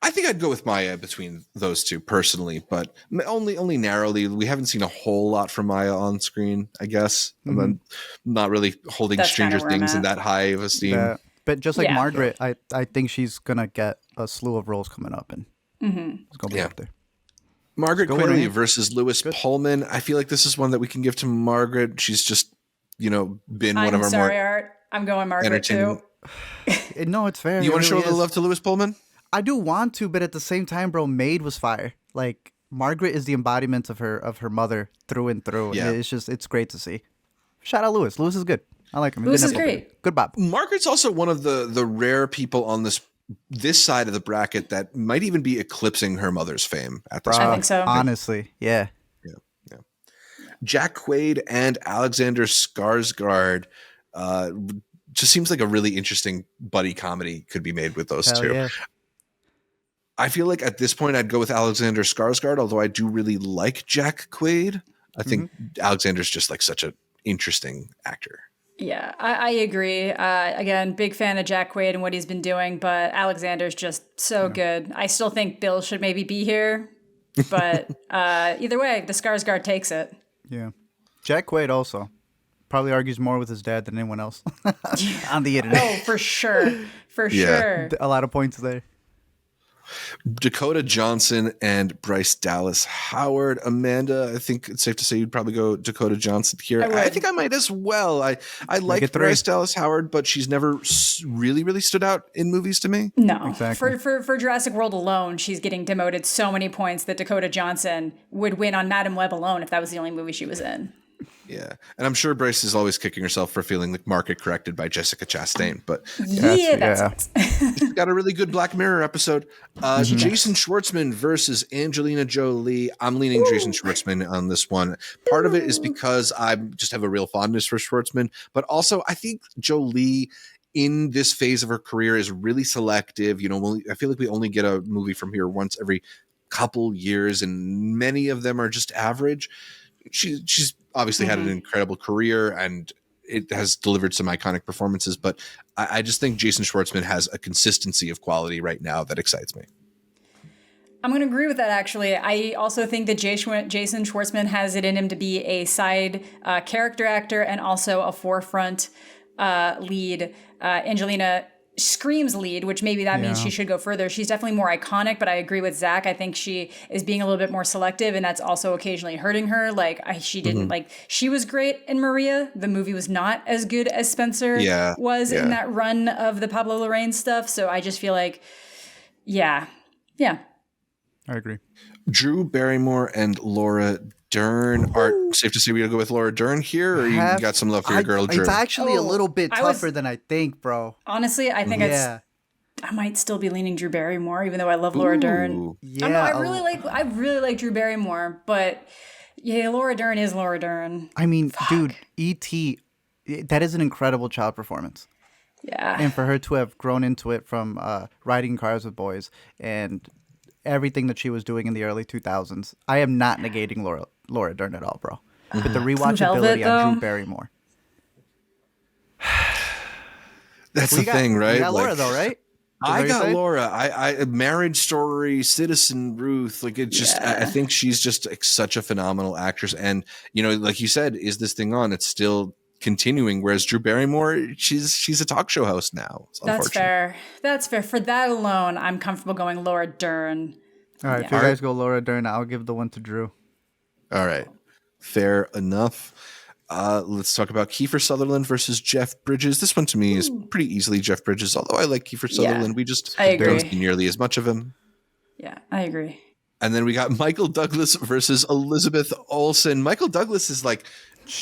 I think I'd go with Maya between those two personally, but only narrowly. We haven't seen a whole lot from Maya on screen, I guess. I'm not really holding Stranger Things in that high of esteem. Yeah. But just like Margaret, I think she's going to get a slew of roles coming up, and it's going to be up there. Margaret Qualley versus Lewis Pullman. I feel like this is one that we can give to Margaret. She's just, been one of our more Art. I'm going Margaret too. No, it's fair. You want to show a little love to Lewis Pullman? I do want to, but at the same time, bro, Maid was fire. Margaret is the embodiment of her mother through and through. Yeah. It's great to see. Shout out Lewis. Lewis is good. I like him. Lewis is great. Good Bob. Margaret's also one of the rare people on this side of the bracket that might even be eclipsing her mother's fame at this point. I think so. Honestly, yeah. Jack Quaid and Alexander Skarsgard just seems like a really interesting buddy comedy could be made with those two. Yeah. I feel like at this point I'd go with Alexander Skarsgard, although I do really like Jack Quaid. I think Alexander's just like such an interesting actor. Yeah, I agree. Again, big fan of Jack Quaid and what he's been doing, but Alexander's just so good. I still think Bill should maybe be here, but either way, the Skarsgård takes it. Yeah. Jack Quaid also probably argues more with his dad than anyone else on the internet. Oh, for sure. For sure. A lot of points there. Dakota Johnson and Bryce Dallas Howard. Amanda, I think it's safe to say you'd probably go Dakota Johnson here. I think I might as well. I like Bryce Dallas Howard, but she's never really stood out in movies to me. No. Exactly. For Jurassic World alone, she's getting demoted so many points that Dakota Johnson would win on Madam Web alone if that was the only movie she was in. Yeah. And I'm sure Bryce is always kicking herself for feeling like market corrected by Jessica Chastain. But that's she's got a really good Black Mirror episode. Jason Schwartzman versus Angelina Jolie. I'm leaning Jason Schwartzman on this one. Part of it is because I just have a real fondness for Schwartzman. But also, I think Jolie in this phase of her career is really selective. You know, I feel like we only get a movie from here once every couple years, and many of them are just average. She's obviously had an incredible career and it has delivered some iconic performances, but I just think Jason Schwartzman has a consistency of quality right now that excites me. I'm going to agree with that, actually. I also think that Jason Schwartzman has it in him to be a side character actor and also a forefront lead. Angelina screams lead, which maybe that means she should go further. She's definitely more iconic, but I agree with Zach. I think she is being a little bit more selective, and that's also occasionally hurting her. Like she didn't she was great in Maria. The movie was not as good as Spencer was in that run of the Pablo Larraín stuff. So I just feel like, yeah. I agree. Drew Barrymore and Laura Dern. Are safe to say we go with Laura Dern here, or you got some love for your girl Drew? It's actually a little bit tougher than I think, bro. Honestly, I think I might still be leaning Drew Barrymore, even though I love Laura Dern. Yeah, I really like Drew Barrymore, but Laura Dern is Laura Dern. I mean, dude, E.T., that is an incredible child performance. Yeah, and for her to have grown into it from riding cars with boys and everything that she was doing in the early 2000s. I am not negating Laura Dern at all, bro. But the rewatchability on Drew Barrymore. That's the thing, right? You got Laura, though, right? I got Laura. I Marriage Story, Citizen Ruth. Like it just, I think she's just such a phenomenal actress. And you know, like you said, is this thing on? It's still continuing. Whereas Drew Barrymore, she's a talk show host now. That's fair. For that alone, I'm comfortable going Laura Dern. All right, if you guys go Laura Dern, I'll give the one to Drew. All right, fair enough. Let's talk about Kiefer Sutherland versus Jeff Bridges. This one to me is pretty easily Jeff Bridges, although I like Kiefer Sutherland. We just don't see nearly as much of him. Yeah, I agree. And then we got Michael Douglas versus Elizabeth Olsen. Michael Douglas is like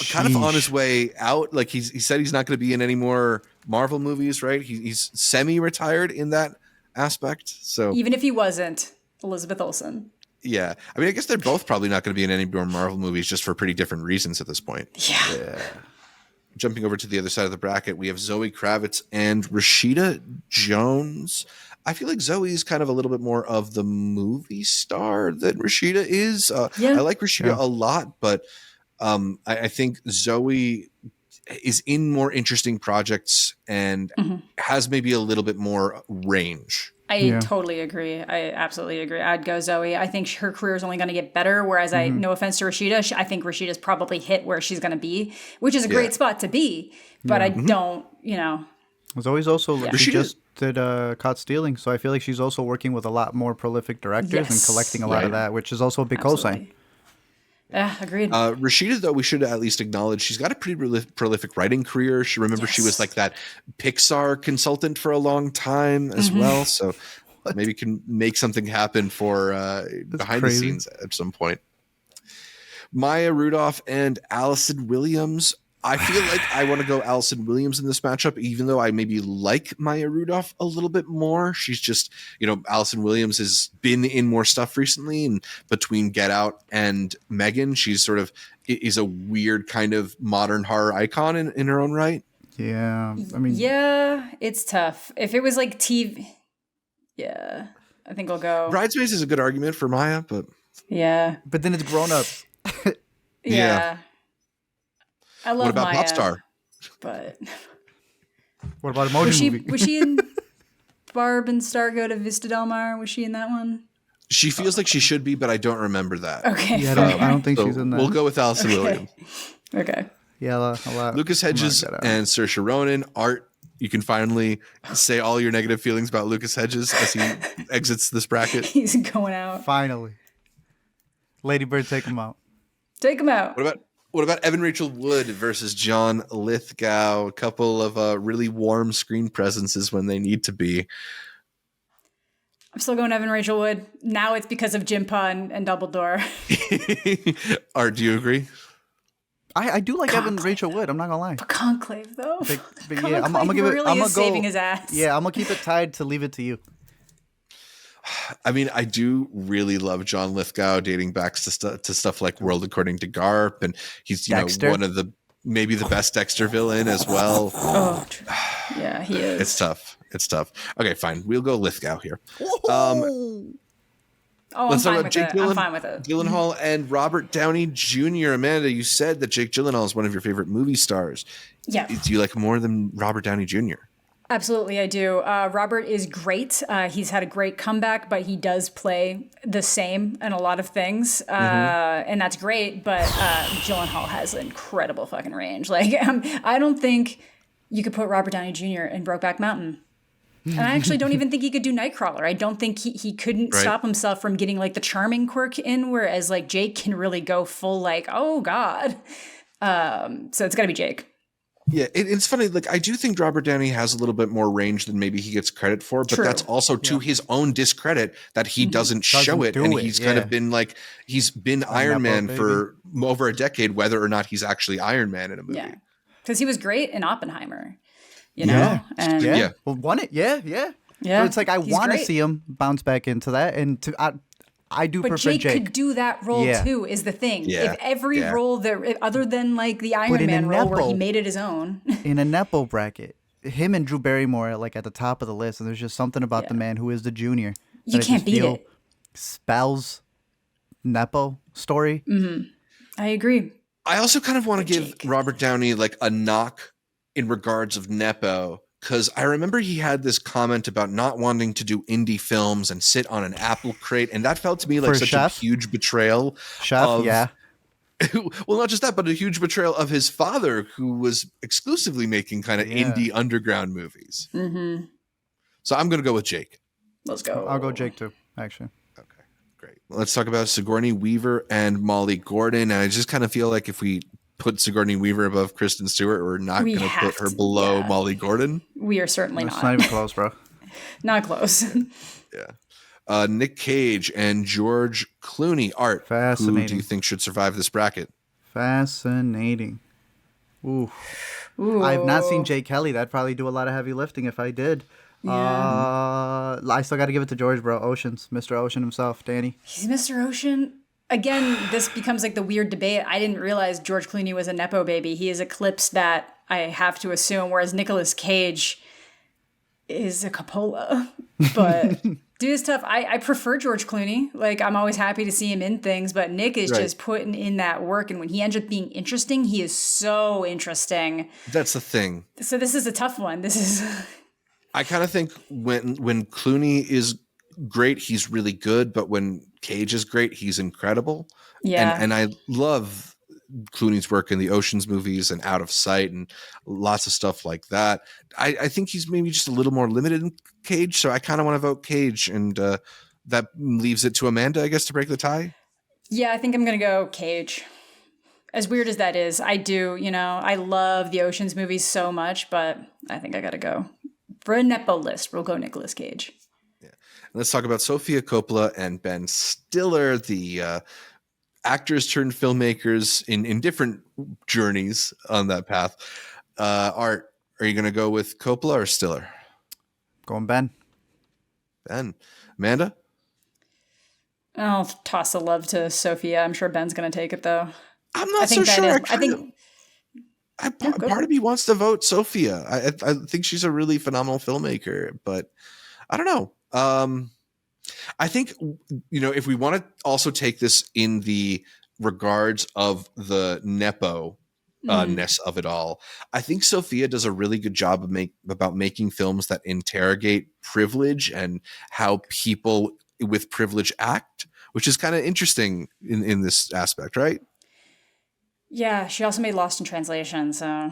kind of on his way out. Like he said he's not going to be in any more Marvel movies, right? He's semi-retired in that aspect. So even if he wasn't, Elizabeth Olsen. Yeah. I mean, I guess they're both probably not going to be in any more Marvel movies just for pretty different reasons at this point. Yeah. Jumping over to the other side of the bracket, we have Zoe Kravitz and Rashida Jones. I feel like Zoe is kind of a little bit more of the movie star than Rashida is. I like Rashida a lot, but I think Zoe is in more interesting projects and has maybe a little bit more range. I totally agree. I absolutely agree. I'd go Zoe. I think her career is only going to get better, whereas no offense to Rashida, I think Rashida's probably hit where she's going to be, which is a great spot to be, but I don't, Zoe's also, she just did Caught Stealing, so I feel like she's also working with a lot more prolific directors and collecting a lot of that, which is also a big cosign. Yeah, agreed. Rashida, though, we should at least acknowledge she's got a pretty prolific writing career. She was like that Pixar consultant for a long time as well. So maybe can make something happen for behind the scenes at some point. Maya Rudolph and Allison Williams. I feel like I want to go Allison Williams in this matchup, even though I maybe like Maya Rudolph a little bit more. She's just, Allison Williams has been in more stuff recently, and between Get Out and Megan, she's sort of is a weird kind of modern horror icon in her own right. Yeah, yeah, it's tough. If it was like TV, yeah, I think I'll go. Bridesmaids is a good argument for Maya, but yeah, but then it's grown ups. Yeah. I love What about Maya, Popstar? But what about Emoji Movie? Was she in Barb and Star Go to Vista Del Mar? Was she in that one? She feels like she should be, but I don't remember that. Okay. Yeah, I don't think she's in that. We'll go with Allison Williams. Okay. Yeah, a lot. Lucas Hedges and Saoirse Ronan. Art, you can finally say all your negative feelings about Lucas Hedges as he exits this bracket. He's going out. Finally. Lady Bird, take him out. Take him out. What about Evan Rachel Wood versus John Lithgow? A couple of really warm screen presences when they need to be. I'm still going Evan Rachel Wood. Now it's because of Jimpa and Dumbledore. Art, do you agree? I do like Evan Rachel Wood. I'm not gonna lie. But Conclave though. But Conclave yeah, I'm gonna give it. Really I'm gonna go. Saving his ass. Yeah, I'm gonna keep it tied to Leave It to You. I mean, I do really love John Lithgow dating back to stuff like World According to Garp, and he's one of maybe the best Dexter villain as well. Oh, yeah, he is. It's tough. Okay, fine. We'll go Lithgow here. I'm fine with it. I'm fine with it. Gyllenhaal and Robert Downey Jr. Amanda, you said that Jake Gyllenhaal is one of your favorite movie stars. Yeah. Do you like him more than Robert Downey Jr.? Absolutely, I do. Robert is great. He's had a great comeback, but he does play the same in a lot of things, and that's great. But Gyllenhaal has incredible fucking range. Like, I don't think you could put Robert Downey Jr. in Brokeback Mountain. And I actually don't even think he could do Nightcrawler. I don't think he couldn't stop himself from getting like the charming quirk in, whereas like Jake can really go full like, oh God. So it's got to be Jake. Yeah, it's funny. Like, I do think Robert Downey has a little bit more range than maybe he gets credit for, but that's also to his own discredit that he doesn't show it. And he's kind of been like, he's been Iron Man for over a decade, whether or not he's actually Iron Man in a movie. Yeah, because he was great in Oppenheimer, you know? Well, won it. Yeah. But it's like, I want to see him bounce back into that. And I do prefer Jake. But Jake could do that role too, is the thing. Yeah. If every role there, other than like the Iron Man role where he made it his own. In a Nepo bracket, him and Drew Barrymore are like at the top of the list, and there's just something about the man who is the junior. You can't beat it. Spells Nepo story. Mm-hmm. I agree. I also kind of want to give Robert Downey like a knock in regards of Nepo. Because I remember he had this comment about not wanting to do indie films and sit on an apple crate. And that felt to me like such a huge betrayal. Well, not just that, but a huge betrayal of his father, who was exclusively making kind of indie underground movies. Mm-hmm. So I'm going to go with Jake. Let's go. I'll go Jake too, actually. Okay, great. Let's talk about Sigourney Weaver and Molly Gordon. And I just kind of feel like if we put Sigourney Weaver above Kristen Stewart, we're not going to put her below Molly Gordon. We are certainly not. It's not even close, bro. Not close. Nick Cage and George Clooney. Art, fascinating. Who do you think should survive this bracket? Fascinating. Ooh. I have not seen Jay Kelly. That'd probably do a lot of heavy lifting if I did. Yeah. I still got to give it to George, bro. Oceans. Mr. Ocean himself, Danny. He's Mr. Ocean. Again, this becomes like the weird debate. I didn't realize George Clooney was a Nepo baby. He is eclipsed that, I have to assume, whereas Nicolas Cage is a Coppola. But dude, it's tough. I prefer George Clooney. Like, I'm always happy to see him in things, but Nick is just putting in that work. And when he ends up being interesting, he is so interesting. That's the thing. So this is a tough one. This is... I kind of think when Clooney is great, he's really good, but when Cage is great, he's incredible. Yeah. And I love Clooney's work in the Ocean's movies and Out of Sight and lots of stuff like that. I think he's maybe just a little more limited in Cage, so I kind of want to vote Cage, and that leaves it to Amanda, I guess, to break the tie. Yeah, I think I'm going to go Cage. As weird as that is, I do, I love the Ocean's movies so much, but I think I got to go. For a Nepo list, we'll go Nicolas Cage. Let's talk about Sofia Coppola and Ben Stiller, the actors turned filmmakers in different journeys on that path. Art, are you going to go with Coppola or Stiller? Going Ben. Amanda? I'll toss a love to Sofia. I'm sure Ben's going to take it, though. I'm not so sure. Part of me wants to vote Sofia. I think she's a really phenomenal filmmaker, but I don't know. I think, if we want to also take this in the regards of the Nepo-ness of it all, I think Sofia does a really good job about making films that interrogate privilege and how people with privilege act, which is kind of interesting in this aspect, right? Yeah, she also made Lost in Translation, so...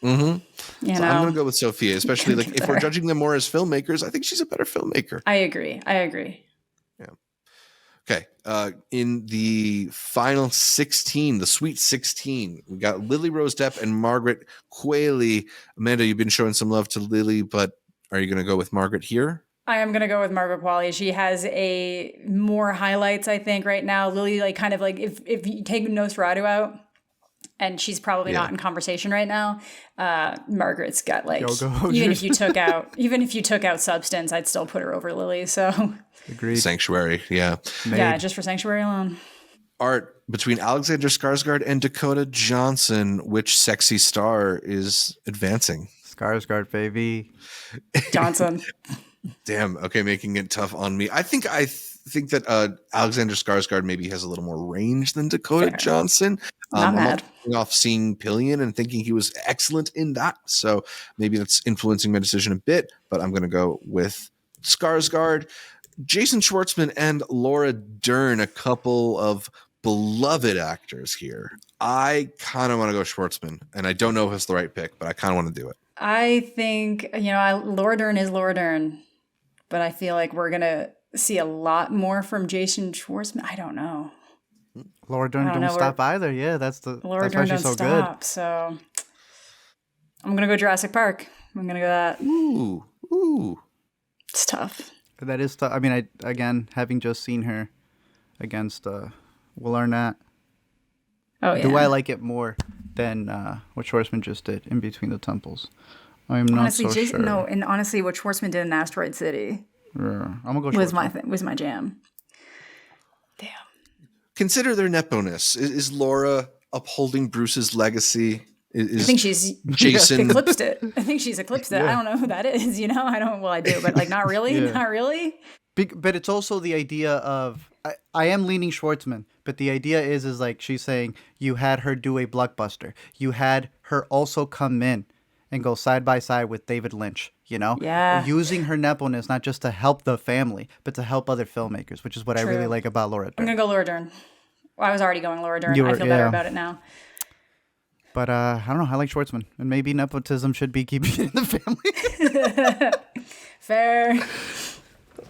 I'm going to go with Sofia, especially if we're judging them more as filmmakers. I think she's a better filmmaker. I agree. Yeah. Okay. In the final 16, the Sweet 16, we got Lily Rose Depp and Margaret Qualley. Amanda, you've been showing some love to Lily, but are you going to go with Margaret here? I am going to go with Margaret Qualley. She has more highlights, I think, right now. Lily, if you take Nosferatu out, and she's probably not in conversation right now. Margaret's got even if you took out Substance, I'd still put her over Lily. So agreed. Sanctuary, yeah. Yeah, just for Sanctuary alone. Art, between Alexander Skarsgård and Dakota Johnson, which sexy star is advancing? Skarsgård, baby. Johnson. Damn. Okay, making it tough on me. I think that Alexander Skarsgård maybe has a little more range than Dakota Johnson. Not mad. I'm off seeing Pillion and thinking he was excellent in that, so maybe that's influencing my decision a bit. But I'm going to go with Skarsgård. Jason Schwartzman and Laura Dern, a couple of beloved actors here. I kind of want to go Schwartzman, and I don't know if it's the right pick, but I kind of want to do it. I think Laura Dern is Laura Dern, but I feel like we're gonna see a lot more from Jason Schwartzman. I don't know. Laura Dern don't stop either. Yeah, that's why she's so good. So I'm gonna go Jurassic Park. I'm gonna go that. Ooh. It's tough. That is tough. I mean, again, having just seen her against Will Arnett. Oh yeah. Do I like it more than what Schwartzman just did in Between the Temples? I'm not so sure. No, and honestly, what Schwartzman did in Asteroid City. I'm gonna go Schwartzman. Was my jam. Damn. Consider their nepo-ness. Is Laura upholding Bruce's legacy? I think she's Jason eclipsed it. I think she's eclipsed it. I don't know who that is. I do, but not really. Not really. But it's also the idea of I am leaning Schwartzman, but the idea is like she's saying you had her do a blockbuster. You had her also come in and go side by side with David Lynch. Yeah. Using her nepo-ness not just to help the family, but to help other filmmakers, which is what I really like about Laura Dern. I'm gonna go Laura Dern. Well, I was already going Laura Dern. I feel better about it now. But I don't know. I like Schwartzman, and maybe nepotism should be keeping it in the family. Fair.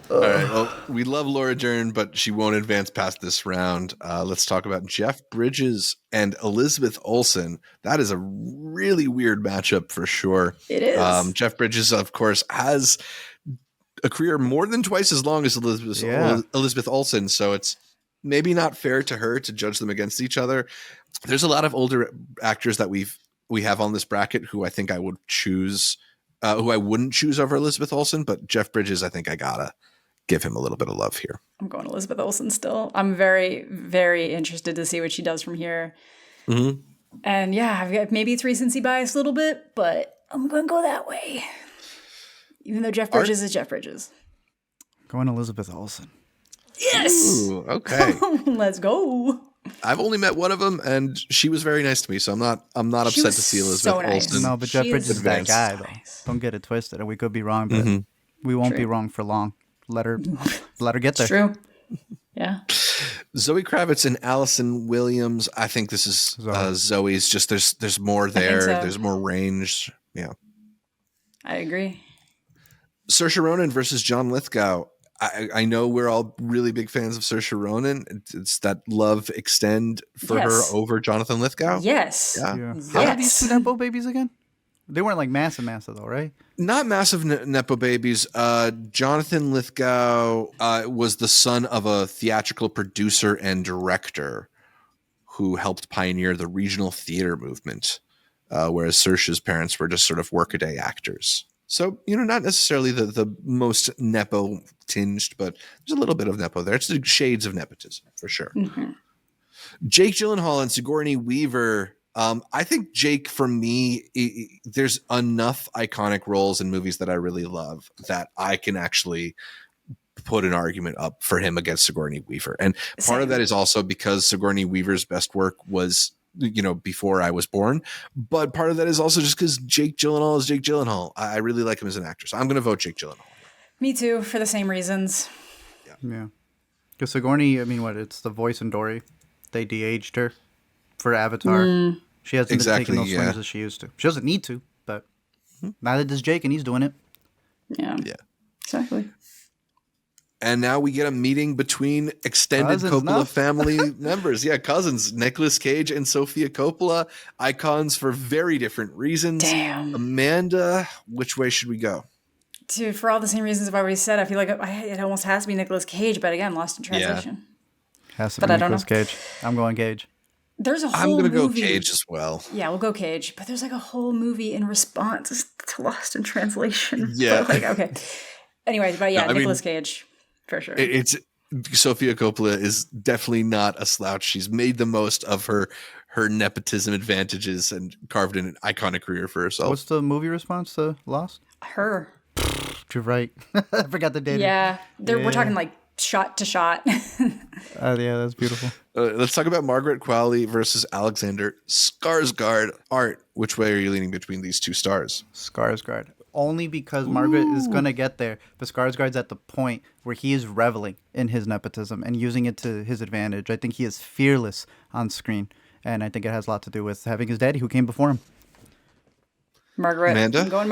All right. Well, we love Laura Dern, but she won't advance past this round. Let's talk about Jeff Bridges and Elizabeth Olsen. That is a really weird matchup for sure. It is. Jeff Bridges, of course, has a career more than twice as long as Elizabeth Olsen, so it's maybe not fair to her to judge them against each other. There's a lot of older actors that we have on this bracket who I think I would choose, who I wouldn't choose over Elizabeth Olsen, but Jeff Bridges, I think I gotta give him a little bit of love here. I'm going Elizabeth Olsen still. I'm very, very interested to see what she does from here. Mm-hmm. And yeah, maybe it's recency bias a little bit, but I'm going to go that way. Even though Jeff Bridges is Jeff Bridges. Going Elizabeth Olsen. Yes! Ooh, okay. Let's go. I've only met one of them, and she was very nice to me, so I'm not upset to see Elizabeth Olsen. No, but Jeff Bridges is that guy, though. Don't get it twisted. And we could be wrong, but we won't be wrong for long. Let her get there. It's true. Yeah. Zoe Kravitz and Allison Williams. I think this is Zoe's. Just there's more there. So. There's more range. Yeah. I agree. Saoirse Ronan versus John Lithgow. I know we're all really big fans of Saoirse Ronan. It's that love extend for her over Jonathan Lithgow. Yes. Yeah. How are these two Nepo babies again? They weren't like massive though, right? Not massive Nepo babies. Jonathan Lithgow was the son of a theatrical producer and director who helped pioneer the regional theater movement, whereas Saoirse's parents were just sort of workaday actors. So, not necessarily the most Nepo tinged, but there's a little bit of Nepo there. It's the shades of nepotism, for sure. Mm-hmm. Jake Gyllenhaal and Sigourney Weaver. I think Jake, for me, there's enough iconic roles in movies that I really love that I can actually put an argument up for him against Sigourney Weaver. And part of that is also because Sigourney Weaver's best work was before I was born. But part of that is also just because Jake Gyllenhaal is Jake Gyllenhaal. I really like him as an actor. So I'm going to vote Jake Gyllenhaal. Me too, for the same reasons. Yeah. Because Sigourney, it's the voice in Dory. They de-aged her for Avatar. She hasn't been taking those swings as she used to. She doesn't need to, but neither does Jake, and he's doing it. Yeah. Exactly. And now we get a meeting between extended Coppola family members. Yeah, cousins. Nicolas Cage and Sofia Coppola. Icons for very different reasons. Damn. Amanda, which way should we go? Dude, for all the same reasons I've already said, I feel like it almost has to be Nicolas Cage, but again, lost in translation. Has to be Nicolas Cage. I'm going Cage. There's a whole I'm going to go movie. Cage as well. Yeah, we'll go Cage. But there's like a whole movie in response to Lost in Translation. Yeah. But okay. Anyways, but yeah, Nicolas Cage. For sure. It's Sofia Coppola is definitely not a slouch. She's made the most of her nepotism advantages and carved in an iconic career for herself. What's the movie response to Lost? Her. You're right. I forgot the date. Yeah. We're talking like shot to shot. Yeah, that's beautiful. Let's talk about Margaret Qualley versus Alexander Skarsgard. Art, which way are you leaning between these two stars? Skarsgard. Only because Margaret is going to get there, but Skarsgard's at the point where he is reveling in his nepotism and using it to his advantage. I think he is fearless on screen, and I think it has a lot to do with having his daddy who came before him. Margaret. Amanda? I'm going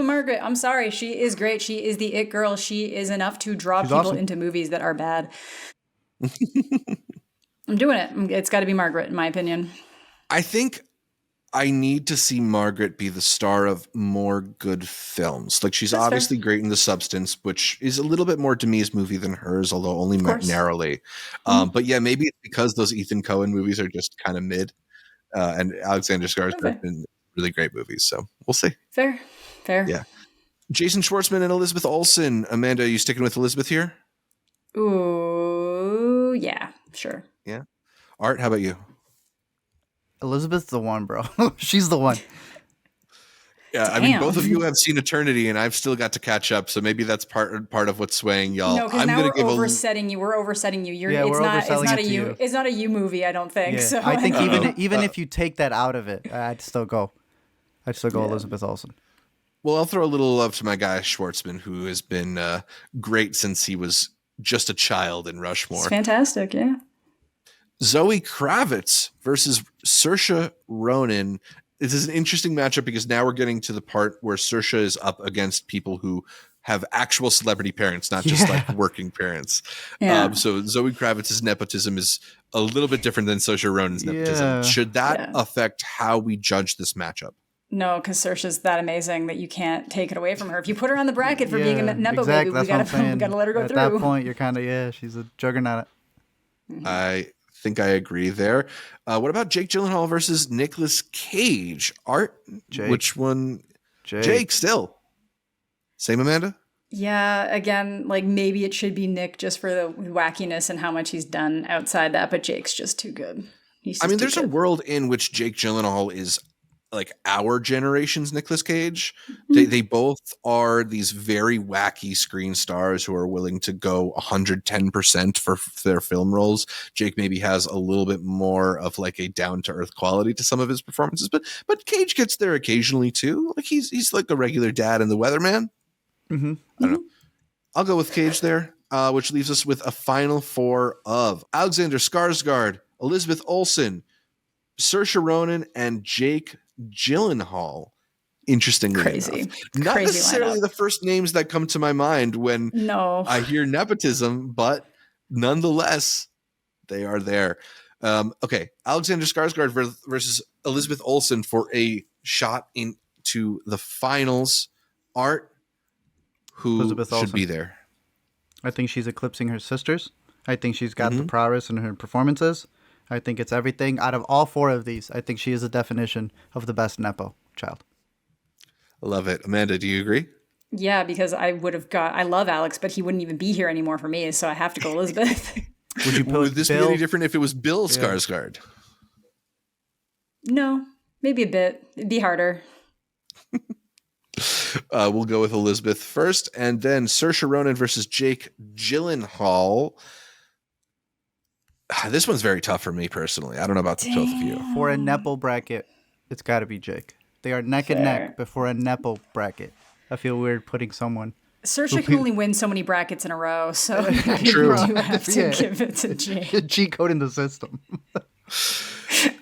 Margaret. I'm sorry. She is great. She is the it girl. She is enough to draw people into movies that are bad. I'm doing it. It's got to be Margaret, in my opinion. I think I need to see Margaret be the star of more good films. Like, she's obviously great in The Substance, which is a little bit more Demi's movie than hers, although only narrowly. But yeah, maybe it's because those Ethan Coen movies are just kind of mid. And Alexander Skarsgard in really great movies. So we'll see. Fair. Yeah. Jason Schwartzman and Elizabeth Olsen. Amanda, are you sticking with Elizabeth here? Ooh, yeah, sure. Yeah. Art, how about you? Elizabeth's the one, bro. She's the one. Yeah, I mean, both of you have seen Eternity, and I've still got to catch up. So maybe that's part of what's swaying y'all. No, because now we're oversetting you. We're oversetting you. It's not a you movie. I don't think. Yeah. So I think even if you take that out of it, I'd still go Elizabeth Olsen. Well, I'll throw a little love to my guy Schwartzman, who has been great since he was just a child in Rushmore. It's fantastic, yeah. Zoe Kravitz versus Saoirse Ronan. This is an interesting matchup because now we're getting to the part where Saoirse is up against people who have actual celebrity parents, not just like working parents. Yeah. So Zoe Kravitz's nepotism is a little bit different than Saoirse Ronan's nepotism. Yeah. Should that affect how we judge this matchup? No, because Saoirse's that amazing that you can't take it away from her. If you put her on the bracket for being a Nepo baby, we gotta let her go through. At that point, you're kind of, she's a juggernaut. Mm-hmm. I think I agree there. What about Jake Gyllenhaal versus Nicolas Cage? Art? Jake. Which one? Jake still. Same, Amanda? Yeah, again, like maybe it should be Nick just for the wackiness and how much he's done outside that, but Jake's just too good. There's a world in which Jake Gyllenhaal is like our generation's Nicolas Cage. Mm-hmm. They both are these very wacky screen stars who are willing to go 110% for their film roles. Jake maybe has a little bit more of like a down to earth quality to some of his performances, but Cage gets there occasionally too. Like he's like a regular dad in The Weatherman. Mm-hmm. I don't know. I'll go with Cage there, which leaves us with a final four of Alexander Skarsgård, Elizabeth Olsen, Saoirse Ronan, and Jake Gyllenhaal. Interestingly enough. Not crazy necessarily lineup. the first names that come to my mind when I hear nepotism, but nonetheless, they are there. Okay, Alexander Skarsgård versus Elizabeth Olsen for a shot into the finals. Art, who Elizabeth should Olsen. be there? I think she's eclipsing her sisters. I think she's got the prowess in her performances. I think it's everything. Out of all 4 of these, I think she is the definition of the best Nepo child. I love it. Amanda, do you agree? Yeah, because I love Alex, but he wouldn't even be here anymore for me, so I have to go Elizabeth. Would this be any different if it was Bill Skarsgård? No, maybe a bit. It'd be harder. We'll go with Elizabeth first, and then Saoirse Ronan versus Jake Gyllenhaal. This one's very tough for me personally. I don't know about the both of you. For a Nepo bracket, it's got to be Jake. They are neck and neck, but for a Nepo bracket, I feel weird putting someone. Saoirse can only win so many brackets in a row, so True. you do have to give it to Jake. Cheat code in the system.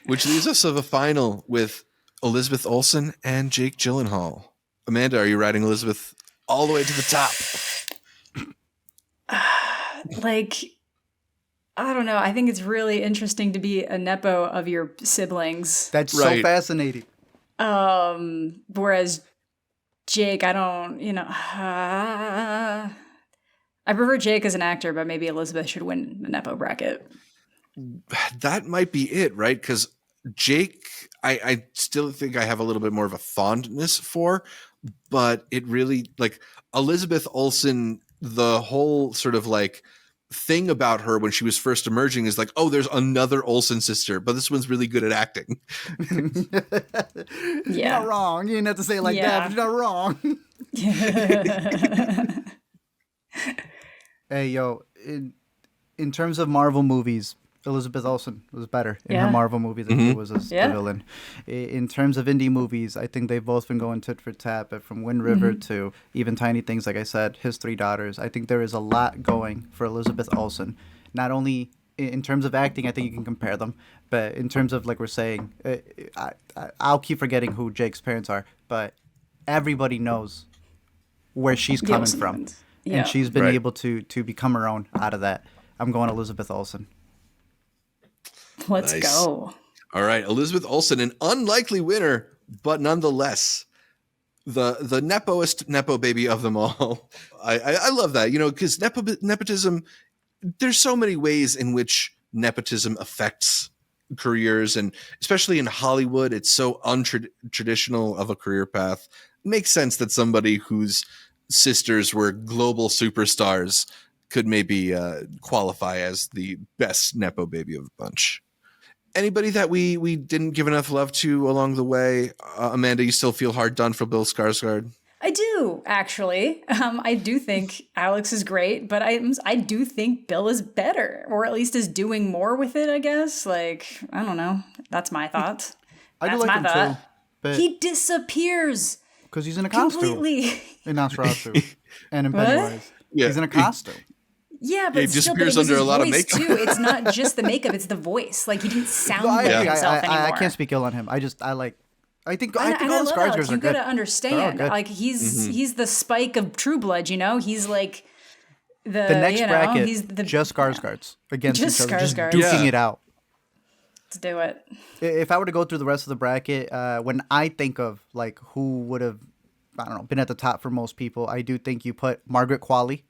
Which leaves us to the final with Elizabeth Olsen and Jake Gyllenhaal. Amanda, are you riding Elizabeth all the way to the top? I don't know. I think it's really interesting to be a Nepo of your siblings. That's so fascinating. Whereas Jake, I don't, I prefer Jake as an actor, but maybe Elizabeth should win the Nepo bracket. That might be it, right? Because Jake, I still think I have a little bit more of a fondness for, but it really, Elizabeth Olsen, the whole sort of thing about her when she was first emerging is there's another Olsen sister, but this one's really good at acting. You're not wrong. You didn't have to say it like that, but you're not wrong. Hey, yo, in terms of Marvel movies, Elizabeth Olsen was better in her Marvel movie than she was as the villain. In terms of indie movies, I think they've both been going tit for tat, but from Wind River to even Tiny Things, like I said, His Three Daughters, I think there is a lot going for Elizabeth Olsen. Not only in terms of acting, I think you can compare them, but in terms of, like we're saying, I'll keep forgetting who Jake's parents are, but everybody knows where she's coming from. Yeah. And she's been able to become her own out of that. I'm going Elizabeth Olsen. Let's go. All right, Elizabeth Olsen, an unlikely winner, but nonetheless, the nepoest Nepo baby of them all. I love that, because nepotism, there's so many ways in which nepotism affects careers, and especially in Hollywood, it's so untraditional of a career path. It makes sense that somebody whose sisters were global superstars could maybe qualify as the best Nepo baby of the bunch. Anybody that we didn't give enough love to along the way? Amanda, you still feel hard done for Bill Skarsgård? I do, actually. I do think Alex is great, but I do think Bill is better, or at least is doing more with it, I guess. I don't know. That's my thought. I do like him too. But he disappears. Because he's in a costume. Completely. In Nosferatu. And in Pennywise. Yeah. He's in a costume. Yeah, but he disappears under a lot of makeup too. It's not just the makeup; it's the voice. He didn't sound like himself anymore. I can't speak ill on him. I think all the Skarsgårds are good. You gotta understand. He's the Spike of True Blood. He's the next bracket. He's just Skarsgårds against each other, just duking it out. Let's do it. If I were to go through the rest of the bracket, when I think of who would have, been at the top for most people, I do think you put Margaret Qualley.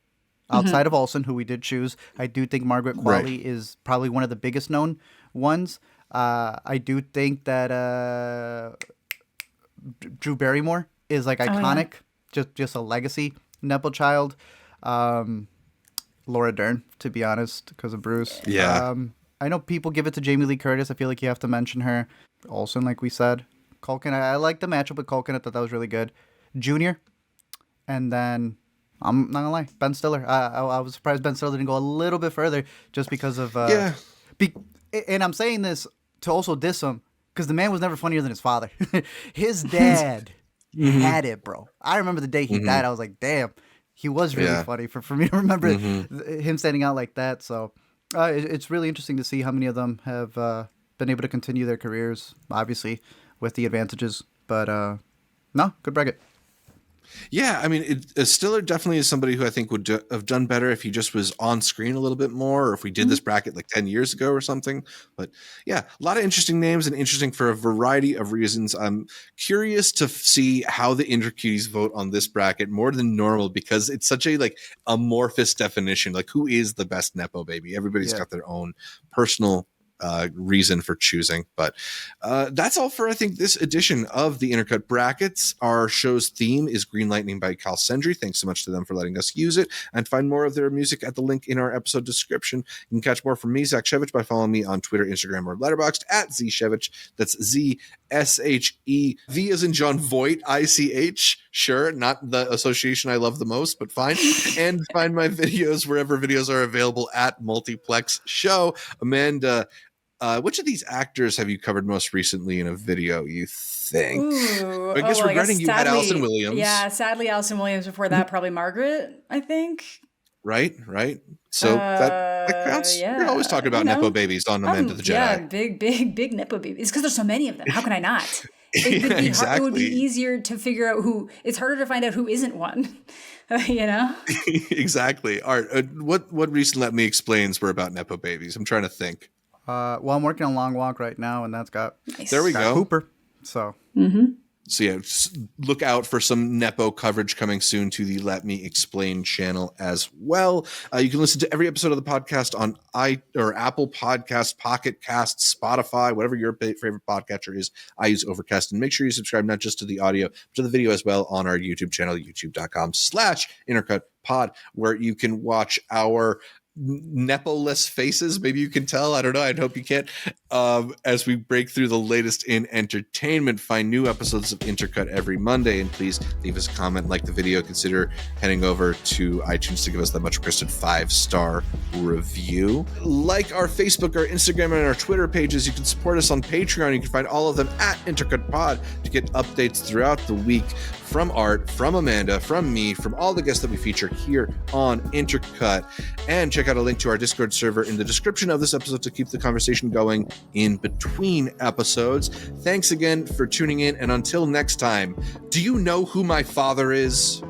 Outside of Olsen, who we did choose, I do think Margaret Qualley is probably one of the biggest known ones. I do think that Drew Barrymore is iconic, just a legacy Nepo child. Laura Dern, to be honest, because of Bruce. Yeah. I know people give it to Jamie Lee Curtis. I feel like you have to mention her. Olsen, like we said. Culkin, I like the matchup with Culkin. I thought that was really good. Junior, and then I'm not gonna lie, Ben Stiller. I was surprised Ben Stiller didn't go a little bit further, just because of and I'm saying this to also diss him because the man was never funnier than his father. His dad had it, bro. I remember the day he died. I was like, damn, he was really funny. For me to remember him standing out like that. So it's really interesting to see how many of them have been able to continue their careers, obviously with the advantages. But no, good bracket. Yeah, I mean, Stiller definitely is somebody who I think would have done better if he just was on screen a little bit more, or if we did this bracket 10 years ago or something. But yeah, a lot of interesting names, and interesting for a variety of reasons. I'm curious to see how the Intercuties vote on this bracket more than normal, because it's such a amorphous definition. Who is the best Nepo baby? Everybody's got their own personal reason for choosing. But that's all for, I think, this edition of the Intercut Brackets. Our show's theme is Green Lightning by Cal Sendry. Thanks so much to them for letting us use it. And find more of their music at the link in our episode description. You can catch more from me, Zach Shevich, by following me on Twitter, Instagram, or Letterboxd at ZShevich. That's ZSHE. V as in John Voight, ICH. Sure, not the association I love the most, but fine. And find my videos wherever videos are available at Multiplex Show. Amanda, which of these actors have you covered most recently in a video, you think? Ooh, I guess regretting you had Allison Williams. Yeah, sadly, Allison Williams. Before that, probably Margaret, I think. Right. So that counts. Yeah. We're always talking about Nepo babies on Amanda the Jedi. Yeah, big Nepo babies. It's because there's so many of them. How can I not? It would be exactly. It would be easier to figure out who. It's harder to find out who isn't one. Exactly. All right. What recent Let Me Explains were about Nepo babies? I'm trying to think. Well, I'm working on Long Walk right now, and that's got there we go. Hooper. So. So yeah, just look out for some Nepo coverage coming soon to the Let Me Explain channel as well. You can listen to every episode of the podcast on Apple Podcasts, Pocket Casts, Spotify, whatever your favorite podcatcher is. I use Overcast, and make sure you subscribe not just to the audio, but to the video as well on our YouTube channel, youtube.com/intercutpod, where you can watch our Nepo-less faces. Maybe you can tell. I don't know. I hope you can't. As we break through the latest in entertainment, find new episodes of Intercut every Monday, and please leave us a comment, like the video. Consider heading over to iTunes to give us that much requested 5-star review. Like our Facebook, our Instagram, and our Twitter pages. You can support us on Patreon. You can find all of them at Intercut Pod to get updates throughout the week from Art, from Amanda, from me, from all the guests that we feature here on Intercut. And check out a link to our Discord server in the description of this episode to keep the conversation going in between episodes. Thanks again for tuning in, and until next time, do you know who my father is?